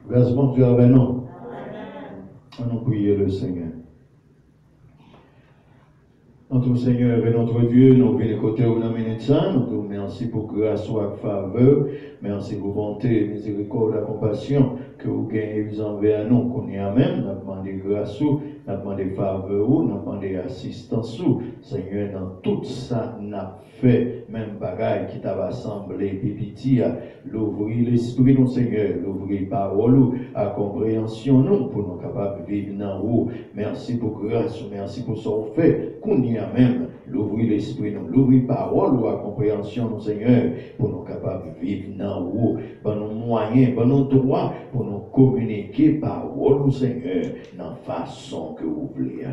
Grâce mon Dieu avec nous. On nous prie le Seigneur. Notre Seigneur et notre Dieu, nous venons côté où nous menons ça. Nous te remercions pour grâce ou faveur. Merci pour bonté, miséricorde, la compassion que vous gagnez envers nous. Qu'on y a même, nous demandons grâce ou, nous demandons faveur ou, nous demandons assistance ou. Seigneur, dans tout ça, nous avons fait, même bagaille qui t'a assemblé, pipiti, l'ouvrir l'esprit, nous, Seigneur, l'ouvrir parole, à compréhension, nous, pour nous capables de vivre dans vous. Merci pour grâce, merci pour ce qu'on fait, qu'on y a même, l'ouvrir l'esprit, nous, l'ouvrir parole ou à compréhension, nous, Seigneur, pour nous capables de vivre dans vous, par nos moyens, par nos droits, pour nous communiquer parole, nous, Seigneur, dans la façon que vous voulez.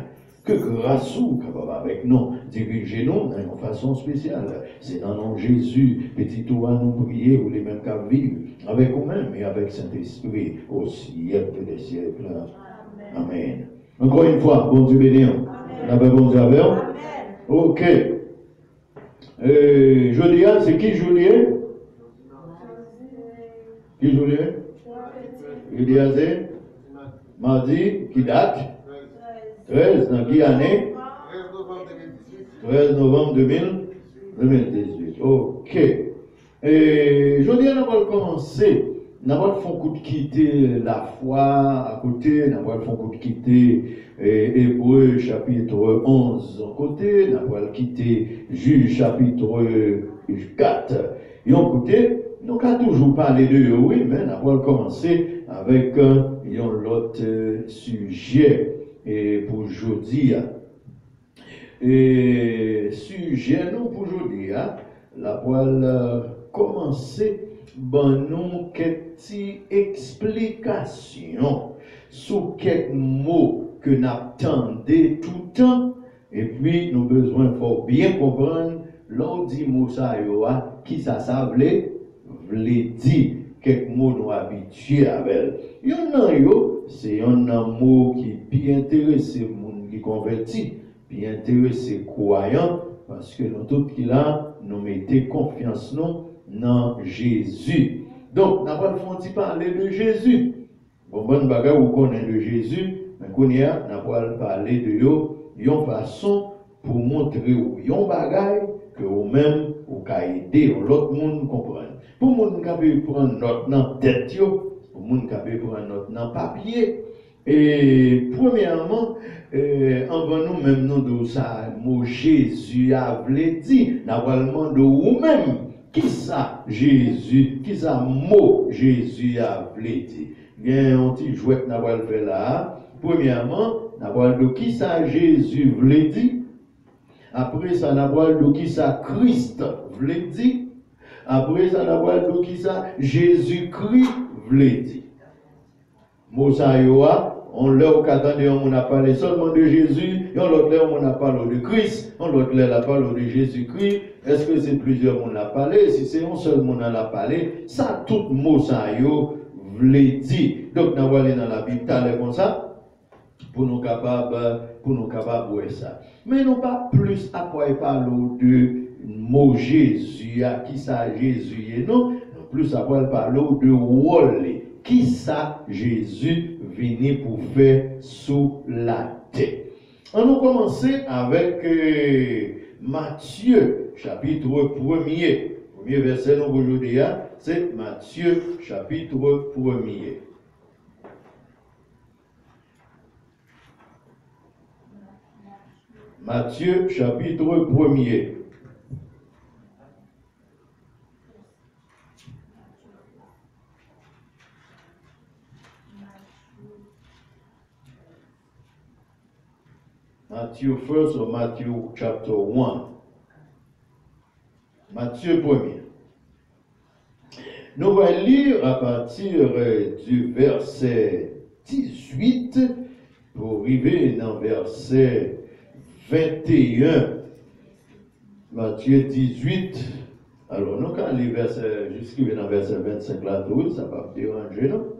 Que grâce ou capable avec nous, dirigez-nous d'une façon spéciale. C'est dans le nom de Jésus, petit toi nous prier, ou les mêmes qu'à vivre, avec vous-même et avec Saint-Esprit, au siècle des siècles. Amen. Encore une fois, bon Dieu béni. Bon Dieu avec vous. Ok. Julien, c'est qui Julien? Qui Julien? Julien, c'est mardi, qui date? 13, dans quelle année? 13 novembre 2018. Ok. Et je dis, on va commencer. On va faire quitter la foi à côté. On va faire quitter Hébreu chapitre 11 à côté. On va quitter Juge chapitre 4. Et en côté, nous avons toujours parlé de oui, mais on va commencer avec l'autre sujet. Et pour aujourd'hui, et sujet nous pour aujourd'hui, la voile commencer ben nous quelques explications sur quelques mots que nous attendons tout le temps, et puis nous besoin faut bien comprendre l'on dit mot ça qui ça voulait dire. Quelques mots nous habitués avec. Il y en a c'est un mot qui bien intéresse les gens qui convertis, bien intéresse les croyants, parce que nous tous qui là, nous mettons confiance dans Jésus. Donc, nous allons parler de Jésus. Bon, bagage vous connaissez de Jésus, mais nous allons parler de une façon pour montrer un bagage que vous-même vous pouvez aider l'autre monde comprendre. Pour les gens qui peuvent prendre note dans la tête, pour les gens qui peuvent prendre note dans le papier. Et premièrement, avant nous même nous de ça, mot Jésus a voulu dire, normalement de vous-même, qui ça Jésus, qui ça mot Jésus a voulu dire. Il y a un petit jouet que nous allons faire là. Premièrement, nous allons de qui ça Jésus voulait dire. Après ça, nous allons de qui ça Christ voulait dire. Après ça, nous allons de qui ça Jésus-Christ voulait dire. Moussa on leur qu'attendait, on a parlé seulement de Jésus, et on l'autre on a parlé de Christ, on l'autre a parlé de Jésus-Christ. Est-ce que c'est plusieurs on a parlé? Si c'est un seul on a parlé, ça tout Moussa voulait dire. Donc nous allons aller dans la Bible comme ça pour nous capables voir ça. Mais non pas plus après parler de mot Jésus, à qui ça Jésus est non, plus après parler de rôle. Qui ça Jésus venu pour faire sous la terre. On va commencer avec Matthieu, chapitre 1er. Premier verset nous aujourd'hui, c'est Matthieu, chapitre 1er. Matthieu, chapitre 1er. Matthew first or Matthew chapter 1. Matthieu 1er. Nous allons lire à partir du verset 18 pour arriver dans verset 21. Matthieu 18. Alors, nous allons lire jusqu'à dans verset 25 là, ça va me déranger, non?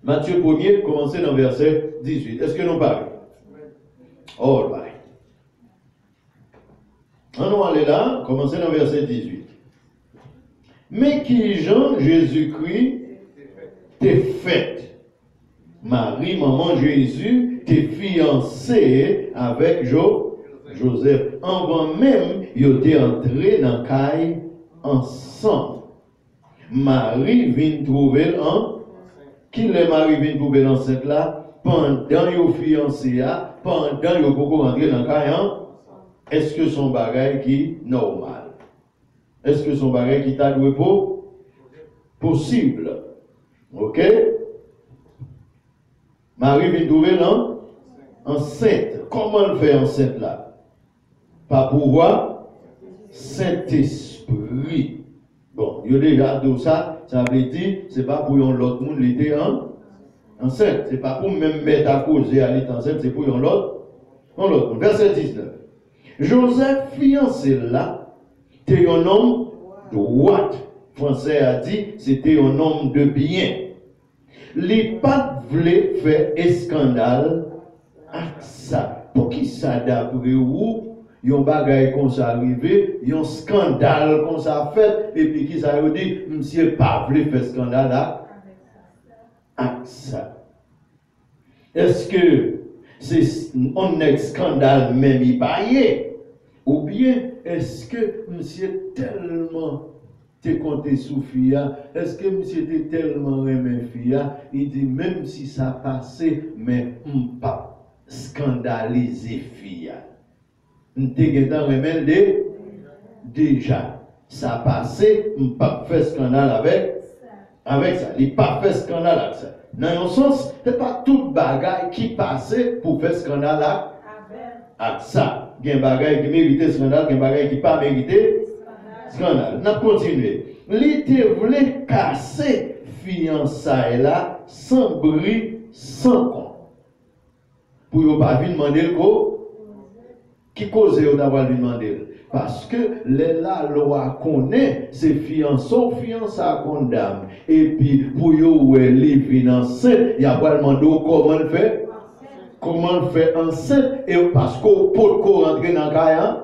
Matthieu 1er, commencez dans verset 18. Est-ce que nous parlons? All right. On va aller là, commencer dans verset 18. Mais qui Jean, Jésus-Christ, t'es faite. Marie, maman Jésus, t'es fiancée avec Joseph. Avant même, ils étaient entrés dans la caille ensemble. Marie vient trouver qui le Marie vient trouver l'enceinte là pendant qu'ils fiancés, pendant qu'ils sont rentrés dans la caille. Est-ce que son bagage qui est normal? Est-ce que son bagage qui t'a doué pour possible? Ok? Marie vient trouver enceinte. Comment elle fait enceinte là? Par pouvoir Saint-Esprit. Bon, il y a déjà tout ça, ça veut dire, c'est pas pour l'autre monde l'été enceinte. C'est pas pour même mettre à cause et aller enceinte, c'est pour l'autre monde. Verset 19. Joseph, fiancé là, était un homme droit. Français a dit, c'était un homme de bien. Les pattes voulaient faire scandale à ça. Pour qui ça d'après vous? Il y a un bagage comme ça arrivé, il y a un scandale comme ça fait, et puis qui ça veut dire, monsieur pas voulu faire scandale à ça. Est-ce que c'est un scandale même il paye? Ou bien est-ce que monsieur tellement t'es compté sous Fia, est-ce que monsieur était tellement aimé Fia, il dit même si ça passait, mais on pas scandaliser Fia. Déjà, ça passait, on pas fait scandale avec ça. Il pas fait scandale avec ça. Dans un sens, ce n'est pas toute bagaille qui passait pour faire scandale avec ça. Il y a un bagaille qui méritait scandale, il y a un bagaille qui pas mérité scandale. On a continué. L'été voulait casser fiançailles là sans bruit, sans compte. Pour ne pas venir demander le quoi. Qui cause d'avoir demandé? Parce que la loi connaît ces fiançons, fiançailles condamnent. Et puis, pour vous, les financer, il y a pas demandé comment le faire. Comment le faire enceinte? Et parce qu'on peut rentrer dans le cas,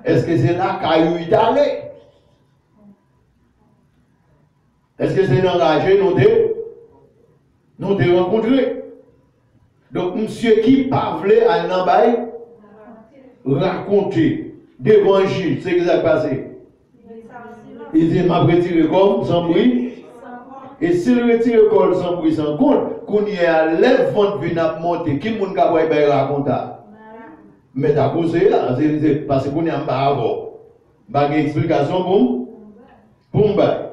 est-ce que c'est là qu'il est allé? Est-ce que c'est engagé, nous te rencontré? Donc, monsieur qui parle à un bail, raconter d'évangile, c'est ce qui s'est passé. Il dit, m'a retiré comme sans bruit. Et s'il retire comme sans bruit, sans compte, qu'on y a lève vente vient monter, qui moun ka boy bay raconter. Mais ta cause là, c'est parce qu'on y a pas avant. Pas d'explication pour m'bay.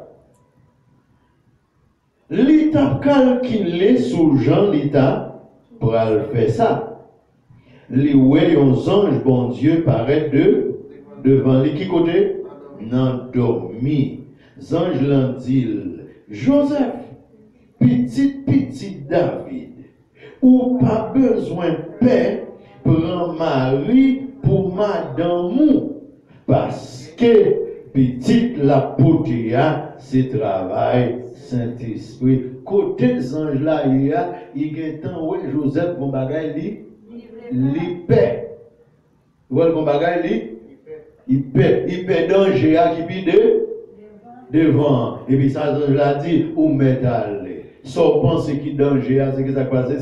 L'État calculé sous Jean l'État pour faire ça. Les anges, bon Dieu, paraît devant lui. Qui côté? Non, dormi. Ange l'en dit, Joseph, petit David, ou pas besoin de paix, prends Marie pour madame, parce que petite la potéa, c'est travail Saint-Esprit. Côté des anges là, il y a un temps où Joseph, mon bagage, il paie. Vous voyez mon bagage, il paie danger qui pide devant. Et puis ça, je l'ai dit, ou métal. Sans penser qu'il danger, c'est que ça passe,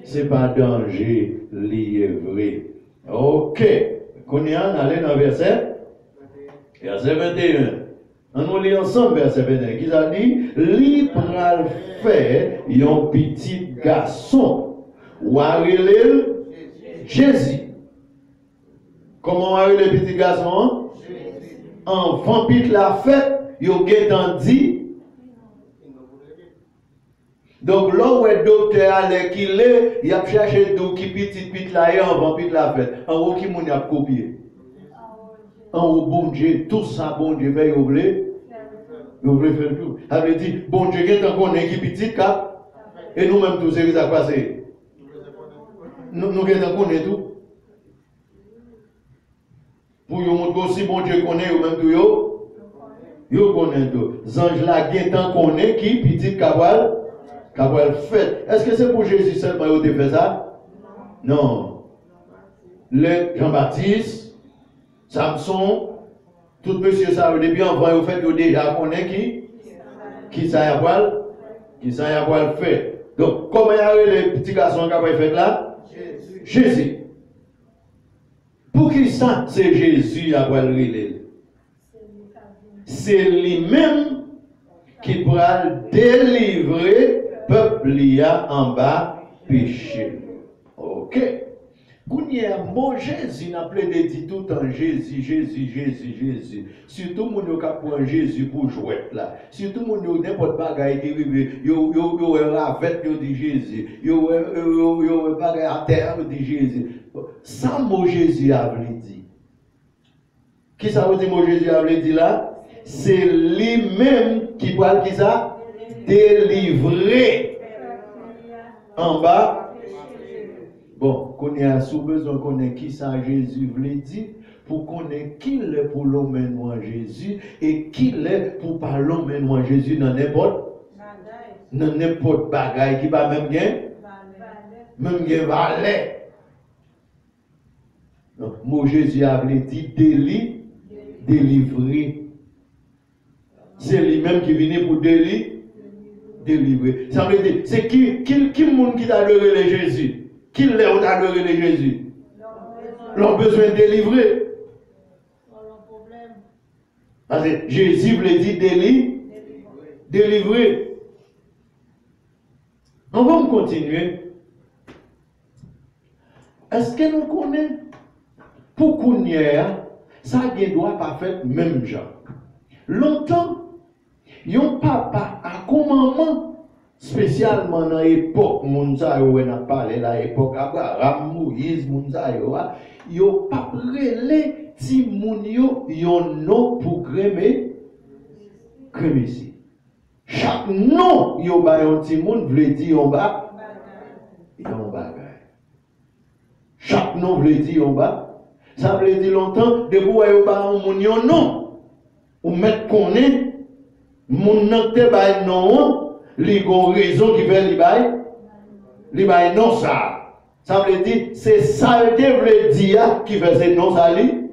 c'est pas danger lié vrai. Ok. Qu'on y a, on allait dans verset 21. On nous lit ensemble verset 21. Qui a dit, li pral fait un petit garçon. Ou arrêter Jésus. Comment arrêter le petit garçon? Enfant pit la fête, il a dit. Donc là où le docteur allait qu'il est, il a cherché d'où qui petit pit la et enfant pit la fête. En haut qui moun a copié. En haut bon Dieu, tout ça bon Dieu fait vous voulez faire tout. Ça veut dire bon Dieu qui est encore qui petit cap et nous-mêmes tous c'est qui ça passé. Nous connaissons tout. Pour nous montrer aussi, bon Dieu connaît, ou même tout, yo connaît tout. Zange la guetan connaît qui, petit cabal fait. Est-ce que c'est pour Jésus seulement qui a fait ça? Non. Le Jean-Baptiste, Samson, tout monsieur ça, au début, en voyant au fait, il déjà connaît qui ça y a Qui ça y a pas le fait? Donc, comment y a les petits garçons qui ont fait là? Jésus. Pour qui ça, c'est Jésus qui a relé? C'est lui-même qui pourra délivrer le peuple en bas péché. Ok. Mon Jésus n'a pas dit tout le temps Jésus, Jésus, Jésus, Jésus. Surtout mon yo ka prend Jésus pour jouer là. Surtout mon yo n'importe bagaille qui rive, yo ravette yo dit Jésus. Yo bagaille à terre yo dit Jésus. Ça mon Jésus a dit. Qui ça veut dire mon Jésus a dit là? C'est lui-même qui parle qui ça? Délivrer en bas. Bon, qu'on a sous besoin qu'on ait qui ça Jésus voulait dire, pour qu'on ait qui l'est pour l'homme en Jésus et qui l'est pour pas l'homme en Jésus dans n'importe bagaille qui va même bien valet. Donc, mon Jésus a dit délivrer. C'est lui-même qui vient pour délivrer. Ça veut dire, c'est qui monde qui t'a adoré Jésus? Qui l'a adoré de Jésus? L'ont besoin de délivrer. Parce que Jésus voulait dire délivrer. On va continuer. Est-ce que nous connaissons? Pour qu'on y ait, ça ne doit pas faire même genre. Longtemps, yon papa a commandement. Spécialement dans l'époque, Mounsayo, on a parlé de l'époque Abraham, Moïse, Mounsayo, yo pas relé ti moun yo yon nom pour crémer ici. Chaque nom yo ba yon ti moun vle di yon bagay. Chaque nom vle di yon ba. Ça vle di longtemps de vous yo ba moun yon nom. Ou mettre connaît moun nan te ba non. Les raisons qui veulent les bail non ça. Ça veut dire c'est ça que veut dire qui faisait non ça li.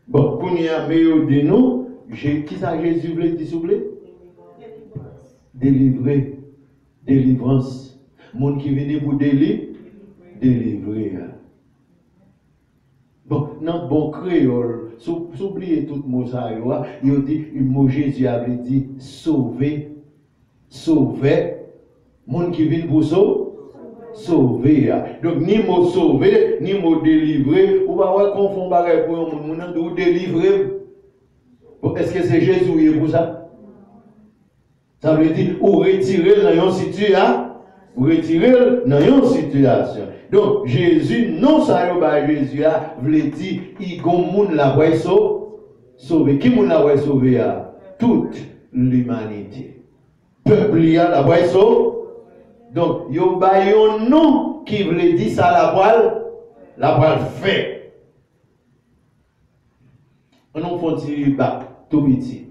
Bon, qu'on y a meilleur de nous, qui ça Jésus veut dire s'il vous plaît? Délivrer, délivrance. Monde qui vient pour délivrer. Bon, dans bon créole, s'oublier tout mot ça, il dit le mot Jésus avait dit sauver. Sauver, monde qui vient pour sauver. Donc, ni mot sauver, ni mot délivrer, ou pas confondre bagay pour un monde ou délivrer. Est-ce que c'est Jésus qui est pour ça? Ça veut dire, ou retirer dans une situation. Ou retirer dans une situation. Donc, Jésus, non, ça y est, Jésus a voulu dire, il y a monde la voie sauver. Qui monde la voie sauver? Toute l'humanité. Peuple y a la voie sauve. Donc, il y a un nom qui veut dire ça la voile fait. On a fait tout petit.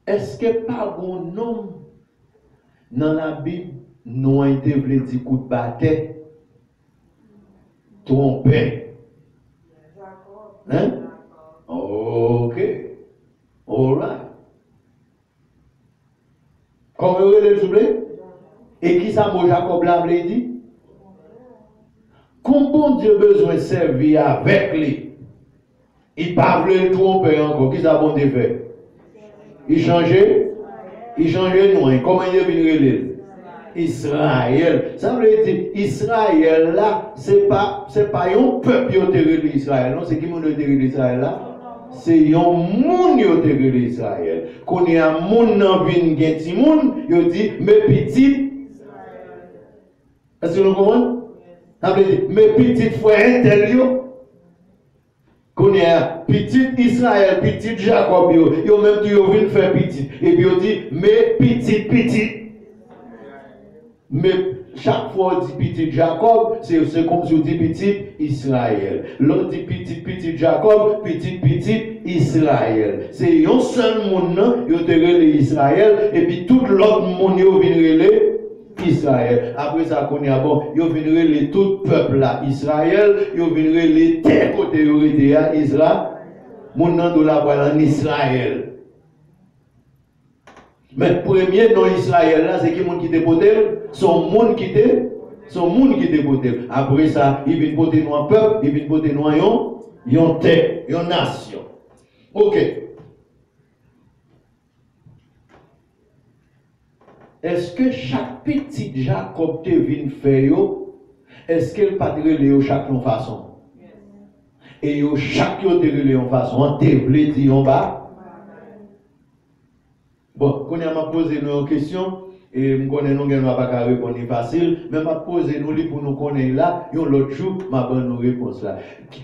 Est-ce que pas un nom dans la Bible non a été voulu dire coup de bâton, tromper? Hein? Ok. All right. Comment vous voulez le plaît? Et qui ça, mon Jacob l'a dit? Comme bon Dieu besoin de servir avec lui, il ne pas le tromper encore. Qui ça, bon Dieu fait? Il changeait non. Comment il est venu? Israël. Ça veut dire, Israël là, c'est pas un peuple qui a été Israël, non? C'est qui m'a été Israël là? C'est un monde qui a été Israël. Quand il y a un monde qui a été moun, il dit, mes petites. Est-ce que vous comprenez? Ça veut dire, mes petites frères intérieurs. Quand il y a petit Israël, petit Jacob, ils ont même dit, ils viennent faire petit. Et puis ils dit, mes petites. Mais chaque fois on dit petit Jacob, c'est comme si on dit petit Israël. L'autre dit petit Jacob, petit Israël. C'est un seul monde, il a relé Israël, et puis tout l'autre monde, il vient relé Israël. Après ça, qu'on y a bon, il vient relé tout peuple là, Israël, il vient relé tel côté de Israël, mon nom de la voile en Israël. Mais premier dans Israël là, c'est qui monde qui dépoté, son monde qui dépoté. Après ça, il vient porter nous un peuple, il vient porter nous une terre, une nation. OK. Est-ce que chaque petit Jacob te vient faire, est-ce qu'elle pas te relayer chaque façon? Et chaque te relayer en façon, te vle dire en bas. Bon, quand on m'a posé une question, et je connais nous ne pas répondre facile, mais m'a posé nous pour nous connaître là, et l'autre jour, m'a donné nos réponses là.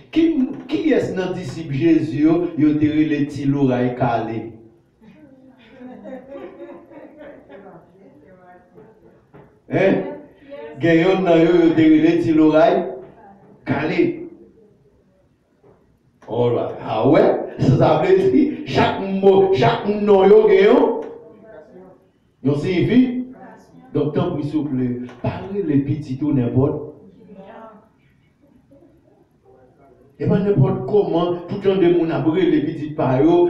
Qui est-ce dans disciple Jésus, il a tiré les petits l'oreille calé? Hein? Gagnons dans eux, tiré les petits l'oreille calé. Oh là, ah ouais, ça veut dire chaque mot, chaque nom, gagnons. Donc, signifie, donc, tant pis, s'il vous plaît, parlez les petits ou n'importe. Et bien, n'importe comment, tout le monde de mon abri, les petits par ou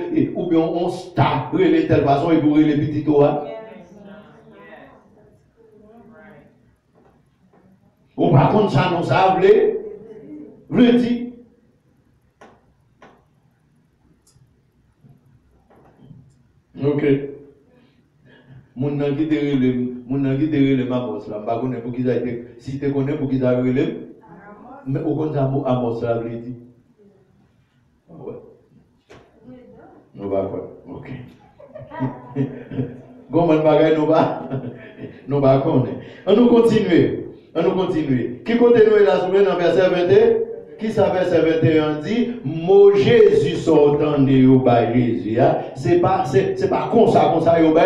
bien on star, de telle façon, et pour les petits toits. Ou par contre, ça, nous ça, veut dire. Ok. Mon nan qui te Amos là, pas connaît pour qui ça été, si tu connais pour qui ça relève, mais au contraire Amos là veut dire. Ouais. Nous va quoi? OK. Comment bagaille nous va connaître. On nous continue. Qui continue là dans verset 21? Qui ça verset 21 dit, mot Jésus sortant de Yoba Jésus, c'est pas comme ça Yoba.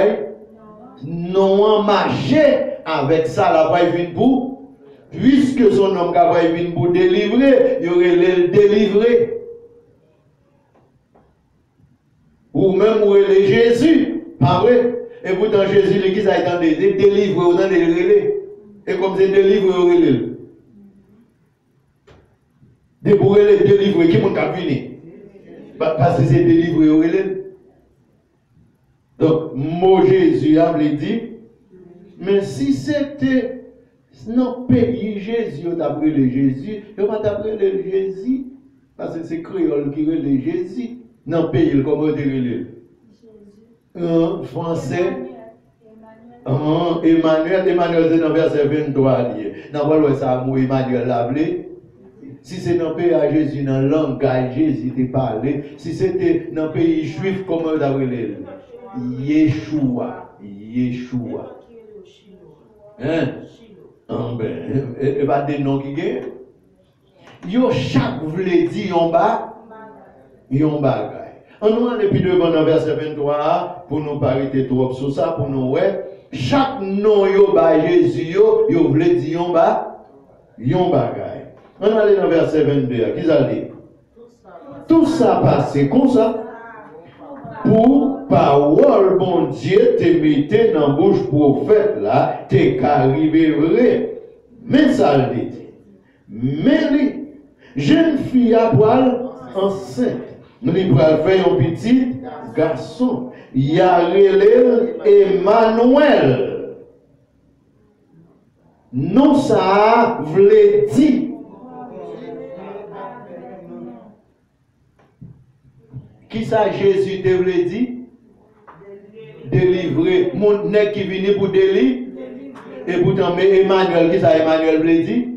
Non, marcher avec ça, la paille vient pour, puisque son homme qui vient pour délivrer, il aurait le délivré. Ou même où est Jésus, pas vrai? Et pourtant Jésus, l'église a été délivré, autant de relais. Et comme c'est délivré, au relais. Pour les délivrer, qui m'a venu? Parce que c'est délivré au relais. Donc, mot Jésus a dit, mais si c'était dans le pays Jésus, on a le Jésus, on va t'appeler le Jésus, parce que c'est créole qui relève Jésus, dans le pays, comment on dit le français. Emmanuel, c'est dans le verset 23. Dans le ça, mot Emmanuel l'a appelé. Si c'est dans le pays à Jésus, dans le langage Jésus te parlé, si c'était dans le pays juif, comment on a relève? Yeshua. Hein? Et pas des noms qui gagnent. Yo chaque voulait dire en bas, yon bagay. On nous a depuis devant dans verset 23 pour nous parler trop sur ça, pour nous ouais. Chaque nom yo ba Jésus yo voulait dire en bas, yon bagay. On allait dans verset 22, qui ça dit? Tout ça passé comme ça. Pour parole, bon Dieu, te mette dans la bouche prophète là, t'es qu'arrivé vrai. Mais ça le dit. Mais les jeune fille à poil enceinte, nous lui faire un petit garçon. Il y a relève Emmanuel. Non, ça voulait dire. Qui ça Jésus te voulait dire? Délivrer. Mon nez qui vient pour délivrer. Et pourtant, mais Emmanuel, qui ça Emmanuel voulait dire?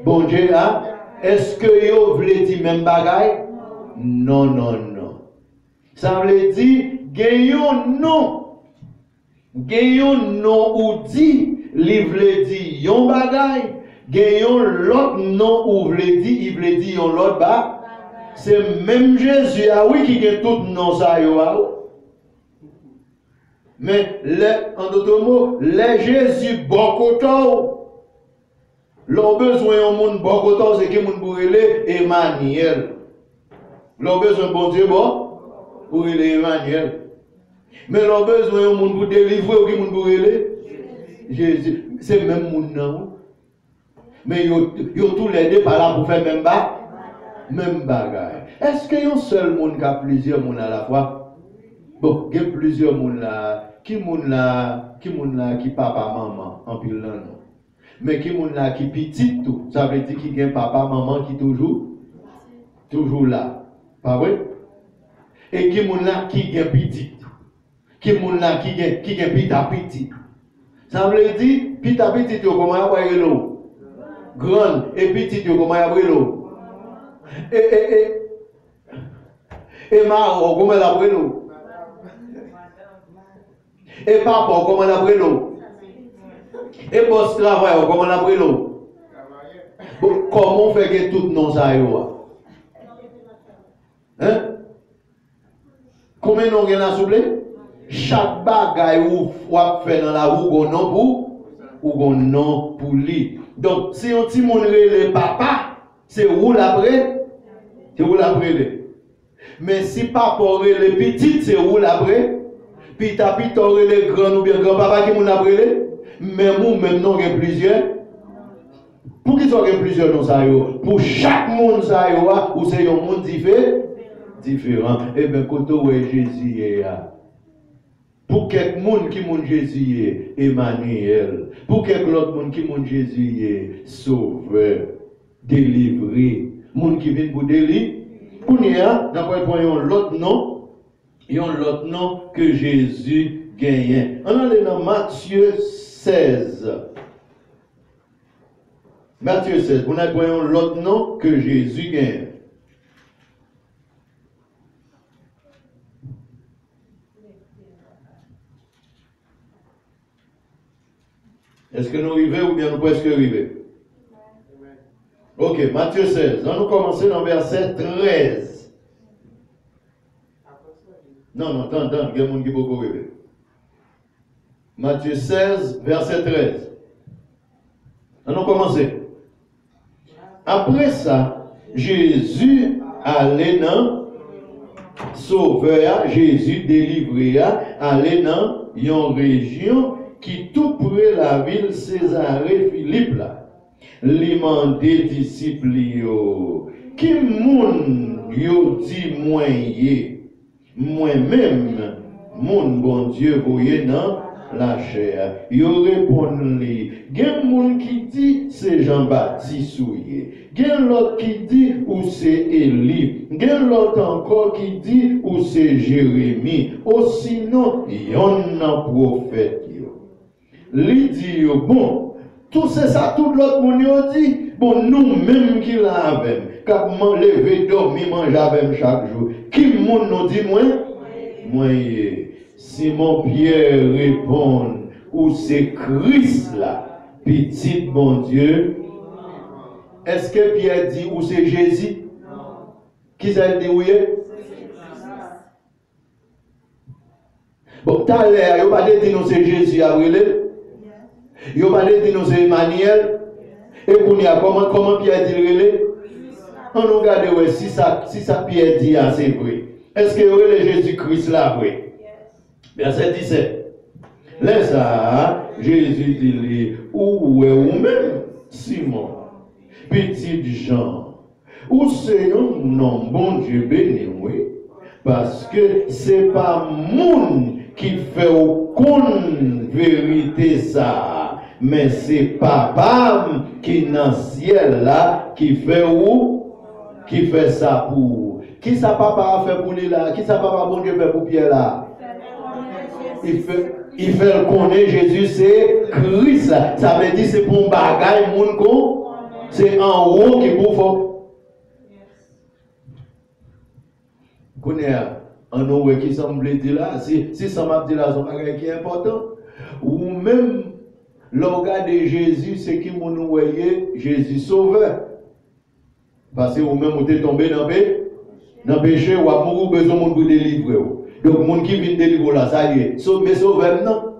Bon Dieu, hein? Est-ce que vous voulez dire même bagaille? Non. Ça veut dire, gagnons non. Gagnons non ou dit, il voulait dire yon bagaille. Gagnons l'autre non ou voulait dire, il voulait dire yon l'autre bagaille. C'est même Jésus, ah oui, qui a tout non ça, mais en d'autres mots, les Jésus bokoto, l'ont besoin de monde bokoto, c'est qui moun pour aller Emmanuel. L'ont besoin bon Dieu bon pour aller Emmanuel. Mais l'ont besoin de monde pour délivrer ou qui moun pour aller Jésus. C'est même moun non. Mais yo tous les deux par là pour faire même bagaille. Est-ce qu'il y a un seul monde qui a plusieurs monde à la fois? Bon, il y a plusieurs monde là. Qui papa, maman, en pile là, non. Mais qui monde là qui petit tout, ça veut dire qu'il y a papa, maman qui toujours là. Pas vrai? Et qui monde là qui est petit. Qui monde là qui est petit. Ça veut dire, petit, comment y a l'eau? Grand, et petit, comment y a l'eau? Et Maro, comment y a l'eau? Et papa, comment y a l'eau? Et boss travail, comment y a l'eau? Comment on fait que tout non ça y est? Hein? Combien on gagne à souffler? Chaque bagaille ou fait dans la roue, ou non pour lui. Donc, si on dit mon le papa, c'est où l'après? C'est où l'après? Mais si papa le petit, c'est où l'après? Puis t'as le grand ou bien grand-papa qui mon après? Mais nous, même non, il y a plusieurs. Pour qui sont plusieurs non ça yo? Pour chaque monde ça yo, ou c'est un monde différent. Et bien, quand on est Jésus est là. Pour quelques monde qui monte Jésus est Emmanuel. Pour quelques autres monde qui monte Jésus est sauveur, délivré. Monde qui vient pour délivrer. Pour nous, d'après l'autre nom que Jésus gagne. On est dans Matthieu 16. Matthieu 16. Vous avez l'autre nom que Jésus gagne. Est-ce que nous arrivons ou bien nous presque arrivés? Ok, Matthieu 16. On nous commencer dans verset 13. Non, attends, il y a un monde qui peut arriver. Matthieu 16, verset 13. On nous commencer. Après ça, Jésus allait dans Sauveur, Jésus délivré, allait dans une région qui tout près la ville Césarée Philippe là. Li mandé disciples yo, qui moun yo dit moi-même, mon bon Dieu voyez dans la chair. Yo répond li, gen moun qui dit c'est Jean-Baptiste souillé, gen l'autre qui dit ou c'est Élie, gen l'autre encore qui dit ou c'est Jérémie, ou sinon yon nan prophète yo. Li dit yo bon, tout c'est ça, tout l'autre moun yo dit, bon nous-mêmes qui l'avons, quand on lever, dormir, manger avec chaque jour. Qui moun nous dit moi? Moi, Simon Pierre répond, ou c'est Christ là, petit bon Dieu. Est-ce que Pierre dit ou c'est Jésus? Qui ça dit oui? Bon, tout à l'heure, il n'y a pas dit nous c'est Jésus à brûler. Il n'y a pas dit nous c'est Emmanuel. Et comment Pierre dit le on nous regarde si ça Pierre dit c'est vrai. Est-ce que le Jésus-Christ là vrai? Verset 17. Là ça, Jésus dit ou même Simon, petit Jean, ou c'est un nom bon Dieu béni, oui, parce que c'est pas moun qui fait aucune vérité ça, mais c'est papa qui dans le ciel là qui fait qui fait ça pour. Qui ça papa a fait pour lui là? Qui ça papa bon Dieu fait pour Pierre là? Il fait connaître Jésus c'est Christ. Ça veut dire c'est pour un bagage moun ko. C'est en haut qui pour faut. Connaît en haut qui semble dire là, si ça m'a dit là, c'est un bagage qui est important. Ou même l'organe de Jésus, c'est qui moun voyez Jésus sauveur. Parce que vous-même vous êtes tombé dans le péché, ou à mourir besoin de vous délivrer. Donc, le monde qui vient délivrer là, ça y est. Mais sauveur, non.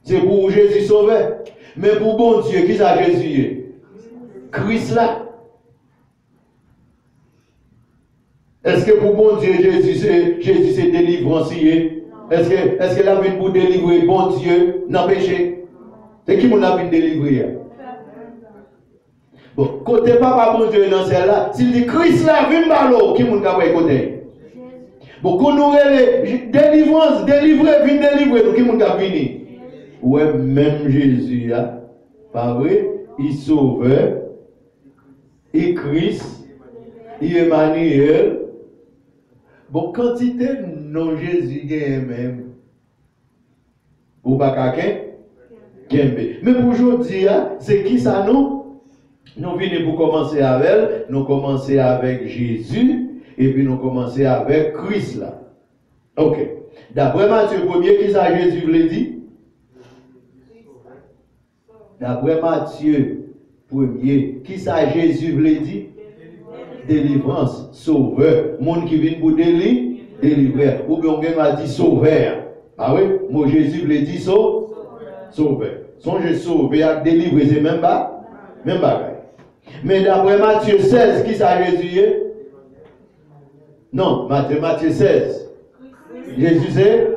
C'est pour Jésus sauveur. Mais pour bon Dieu, qui ça Jésus est? Christ là. Est-ce que pour bon Dieu, Jésus c'est délivrance? Est-ce que la vie pour délivrer bon Dieu dans le péché? C'est qui m'a venu délivrer? Bon, côté papa bon Dieu dans celle-là, s'il dit Christ là, vient balo, qui m'a capable côté? Bon, qu'on nous délivrance, délivrer, vient délivrer, nous qui nous a venu. Ouais, même Jésus, pas vrai, il sauveur, il Christ, il Emmanuel. Bon, quantité non Jésus gagne même. Ou pas quelqu'un. Mais pour aujourd'hui, c'est qui ça nous? Nous venons pour commencer avec elle, nous commencer avec Jésus, et puis nous commencer avec Christ là. Ok. D'après Matthieu 1er, qui ça Jésus voulait dire? D'après Matthieu 1er, qui ça Jésus voulait dire? Délivrance, sauveur. Monde qui vient pour délivrer. Ou bien on a dit sauveur. Ah oui? Moi Jésus voulait dire sauveur. Songez sauver à délivrer, c'est même pas? Même pas. Mais d'après Matthieu 16, qui ça Jésus est? Non, Matthieu 16. Jésus c'est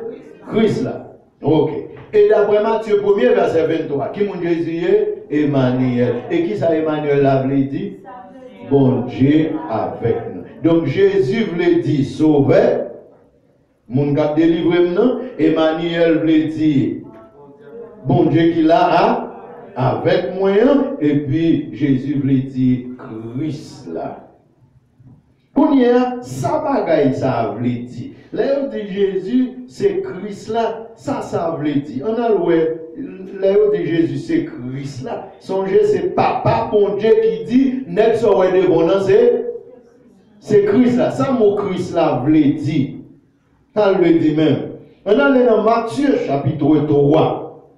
Christ là. Ok. Et d'après Matthieu 1er, verset 23, qui mon Jésus est? Emmanuel. Et qui ça Emmanuel l'a dit? Bon Dieu avec nous. Donc Jésus voulait dire sauveur. Mon gars délivré maintenant. Emmanuel voulait dire bon Dieu qui l'a avec moi. Et puis Jésus voulait dire Christ là. Pour y a, ça bagaille ça voulait dire. Là où dit Jésus, c'est Christ là, ça voulait dire. On a loué, là où dit Jésus, c'est Christ là. Songez, c'est papa, bon Dieu qui dit, net so de bon c'est Christ là. Ça, mon Christ là voulait dire. Ça le dit même. On a allé dans Matthieu chapitre 3.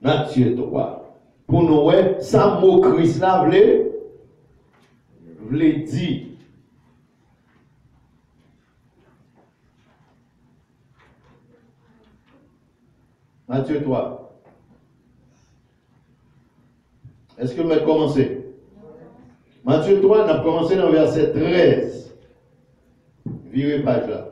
Matthieu 3. Pour nous, ça, mon Christ là voulait dire. Matthieu 3. Est-ce que vous m'avez commencé? Matthieu 3, on a commencé dans le verset 13. Virez page là.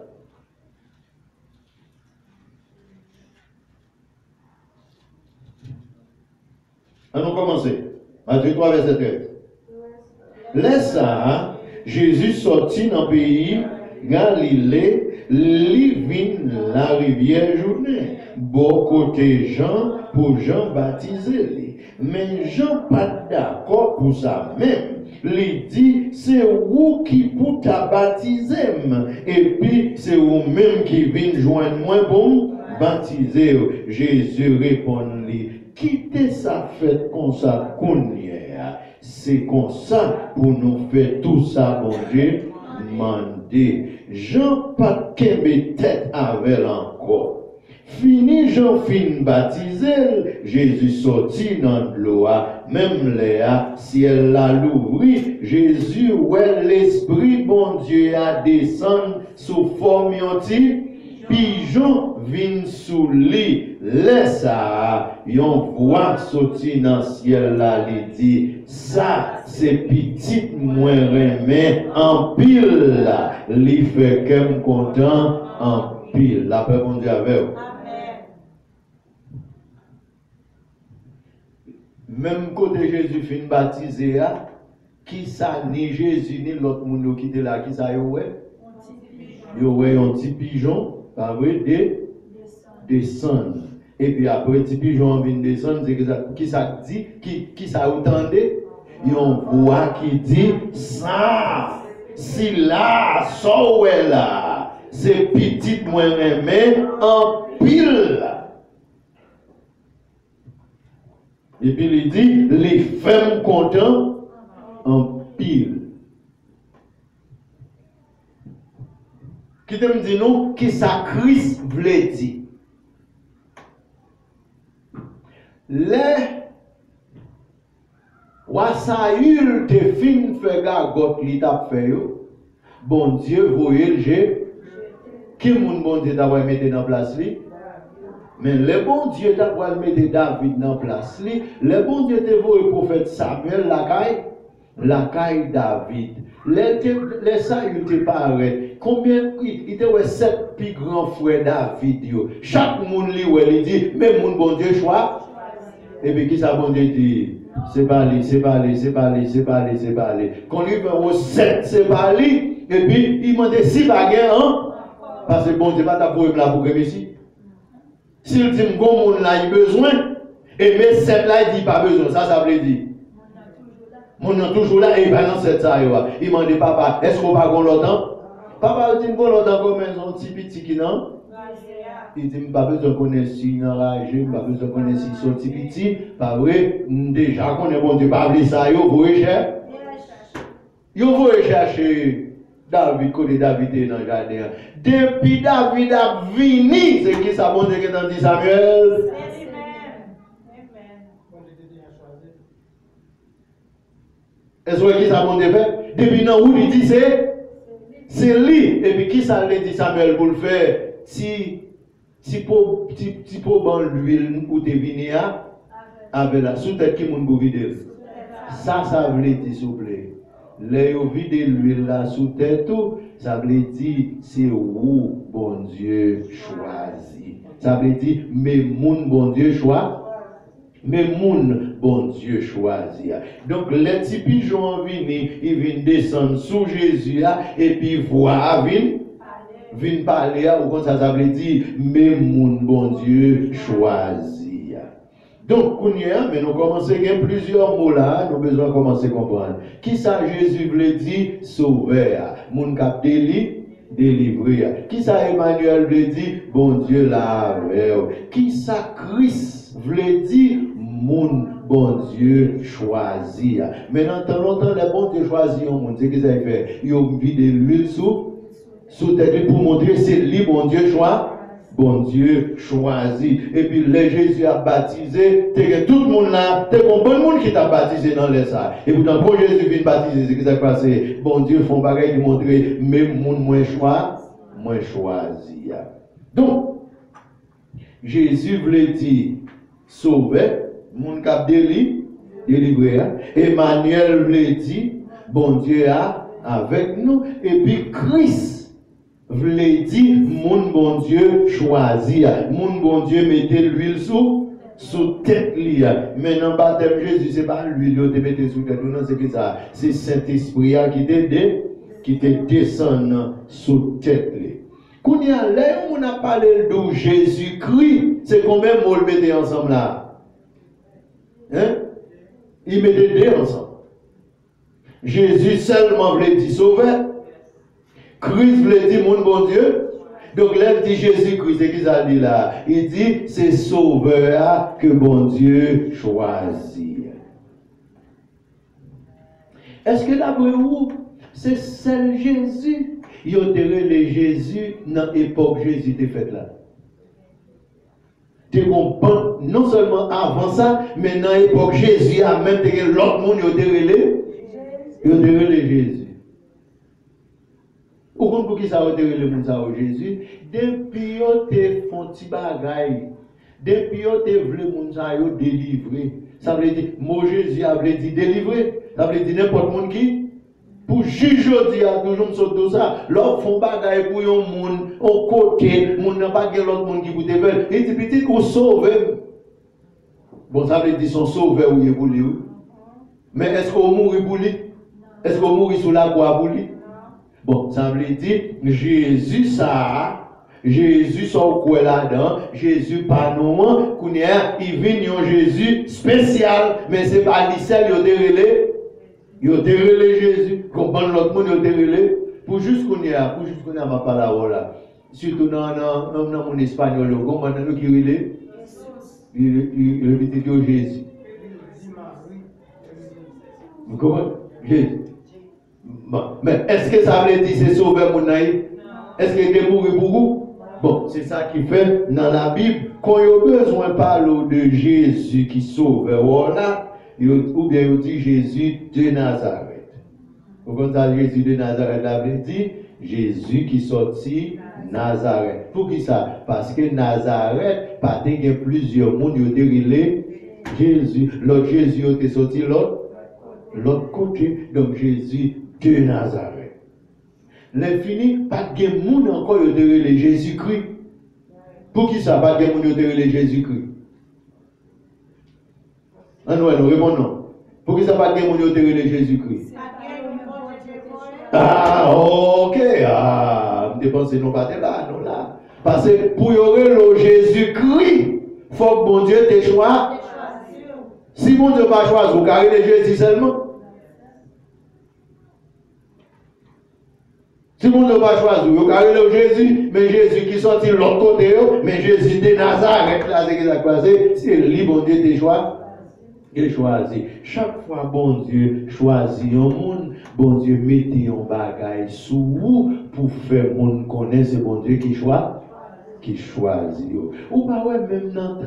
On a commencé. Matthieu 3, verset 13. Laisse ça, Jésus sortit dans le pays Galilée, livine la rivière journée. Bon côté Jean pour Jean baptiser. Mais Jean pas d'accord pour ça même. Il dit, c'est vous qui pour ta baptiser. Et puis, c'est vous même qui vient joindre moi pour baptiser. Jésus répond-lui, quittez sa fête comme ça, c'est comme ça pour nous faire tout ça, mon Dieu, demander. Jean pas de tête avec encore. Fini Jean fin baptisé, Jésus sorti dans l'eau, même Léa, si elle l'a l'ouvri, Jésus, ouais, l'Esprit, bon Dieu, a descendu sous forme yonti, pigeon vin sous lui, laisse ça, yon voix sorti dans le ciel là, il dit, ça, c'est petit moins remè en pile là, li fait qu'elle content en pile. La paix, bon Dieu, avec vous. Même côté Jésus fin baptisé, qui ça ni Jésus ni l'autre monde qui était là, qui ça yo ouais? Yo ouais un petit pigeon, pas vrai, descendre. Et puis après petit pigeon vient descendre, c'est qui ça dit, qui ça entendait? Yon voix qui dit ça, si là, ça ouais là, c'est petit moins aimé en pile. Et puis il dit, les femmes contents en pile. Qui te me dit nous, qui ça Christ voulait dire? Les Wassaïl te fin fait gagot li t'a fait yo. Bon Dieu voyez le jeu. Qui moun bon Dieu t'a mettre dans place li? Mais le bon Dieu t'a mettre David dans place li. Le bon Dieu te voyé prophète Samuel la caille David. Les ça il te paraît. Combien il te ouais 7 plus grands frères David yo. Chaque moun li ouais il dit mais moun bon Dieu choix. Et puis qui ça bon Dieu dit? C'est pas lui. Quand lui veut au 7, c'est pas lui. Et puis, il m'a dit, si pas hein? Parce que bon Dieu, pas ta pour là pour ici. S'il dit, bon, mon là, il a besoin, et mais cette là, il dit pas besoin. Ça veut dire. Mon est toujours là, et il balance cette ça. Il m'a dit, papa, est-ce qu'on va avoir l'autre? Papa, il dit, qu'on l'autre comme un petit petit qui non? Il dit, pas besoin de connaître si il enragé, pas besoin de connaître si son petit petit. Pas vrai, déjà qu'on est bon Dieu, pas oublier ça, vous voyez cher. Vous voyez chercher David, côté David est dans le jardin. Depuis David a venu, c'est qui ça bon Dieu qui est dans dit Samuel? Est-ce que qui ça bon Dieu fait? Depuis non, où il dit c'est lui. Et puis qui ça lui dit Samuel pour le faire? Si pour ban l'huile ou te vini avec la sous tête qui moun pour vider. Ça veut dire s'il vous plaît. Les vider l'huile là sous tête tout, ça veut dire c'est où bon Dieu choisi. Ça veut dire mais moun bon Dieu choisi. Mais moun bon Dieu choisi. Donc les petits pigeons viennent, ils viennent descendre sous Jésus et puis voir viennent parler ou comme ça veut dire mais moun bon Dieu choisi. Donc mais nous commençons à plusieurs mots là, nous avons besoin de commencer à comprendre. Qui ça Jésus veut dire sauveur, moun cap délivré. Qui ça Emmanuel veut dire bon Dieu là avec. Qui ça Christ veut dire moun bon Dieu choisi. Maintenant, tant longtemps, les bons Dieu choisi, on dit que ça fait. Ils ont mis de l'huile sous tête pour montrer c'est lui, bon Dieu choisi. Bon Dieu choisi. Et puis, les Jésus a baptisé, tout le monde là, t'es un bon monde qui t'a baptisé dans les ça. Et pourtant, quand Jésus vient baptiser, c'est ce qui s'est passé. Bon Dieu font pareil de montrer, même monde moins choisi. Donc, Jésus voulait dire sauver. Mon cap délivré. Emmanuel voulait dire, bon Dieu a avec nous. Et puis Christ voulait dire, mon bon Dieu choisi. Mon bon Dieu mettait l'huile sous tête. Maintenant, baptême Jésus, ce n'est pas l'huile que tu mettais sous tête. Non, c'est que ça. C'est Saint-Esprit qui te descend sous tête. Quand on a parlé de Jésus-Christ, c'est combien de mots le mettez ensemble là? Hein? Ils mettaient deux ensemble. Jésus seulement voulait dire sauveur. Christ voulait dire mon bon Dieu. Donc là, il dit Jésus-Christ, c'est qui ça dit là? Il dit c'est sauveur que bon Dieu choisit. Est-ce que d'après vous, c'est seul Jésus? Il y a les Jésus dans l'époque Jésus était fait là. Tu comprends, non seulement avant ça, mais dans l'époque Jésus a même l'autre monde il a les Jésus. Vous comprenez pour qui ça a les monde Jésus? Depuis que tu as fait un petit bagage, depuis que tu as voulu les monde délivrer, ça veut dire, moi Jésus a voulu dire délivrer, ça veut dire n'importe monde qui. Pour juger aujourd'hui, toujours sur tout ça, l'autre font bagaille pour un monde, au côté, monde n'a pas l'autre monde qui vous développe. Et dit petit qu'on sauve. Bon, ça veut dire son sauveur ou il est pour lui. Mais est-ce qu'on mourit pour lui? Est-ce qu'on mourit sous la croix pour lui? Bon, ça veut dire Jésus ça, Jésus son quoi là-dedans, Jésus pas nous, il vient un Jésus spécial, mais c'est pas lui seul, il a dévelé Jésus, comme l'autre monde, il a dévelé, pour juste qu'on ait ma parole là. Surtout dans mon espagnol, comment nous qui relève, il a dit Jésus. Vous comprenez? Jésus. Mais est-ce que ça veut dire c'est sauveur mon naïf? Est-ce qu'il est mort pour vous? Bon, c'est ça qui fait dans la Bible, quand il y a besoin de parler de Jésus qui sauve, voilà. Ou bien il dit Jésus de Nazareth. Vous comprenez Jésus de Nazareth, la Bible dit Jésus qui sortit Nazareth. Pour qui ça? Parce que Nazareth, il y a plusieurs mondes qui ont dérivé Jésus. L'autre Jésus était sorti l'autre côté, donc Jésus de Nazareth. L'infini, pas de monde encore qui ont dérivé Jésus-Christ. Pour qui ça? Pas de monde qui ont dérivé Jésus-Christ. Nous répondons. Pour que ça ne soit pas de Jésus-Christ? Ah, ok. Ah, je pense que nous pas là, non là. Parce que pour y avoir le Jésus-Christ, il faut que bon Dieu te choisisse. Si bon Dieu pas choisi, vous carrez Jésus seulement. Si bon Dieu pas choisi, vous carrez Jésus, mais Jésus qui sortit de l'autre côté, mais Jésus de Nazareth, là, c'est ce qui s'est passé, c'est lui, bon Dieu te choisit. Il choisit. Chaque fois, bon Dieu choisit un monde, bon Dieu mettez un bagage sous vous pour faire monde connaître, c'est bon Dieu qui choisit. Ou pas ouais, même dans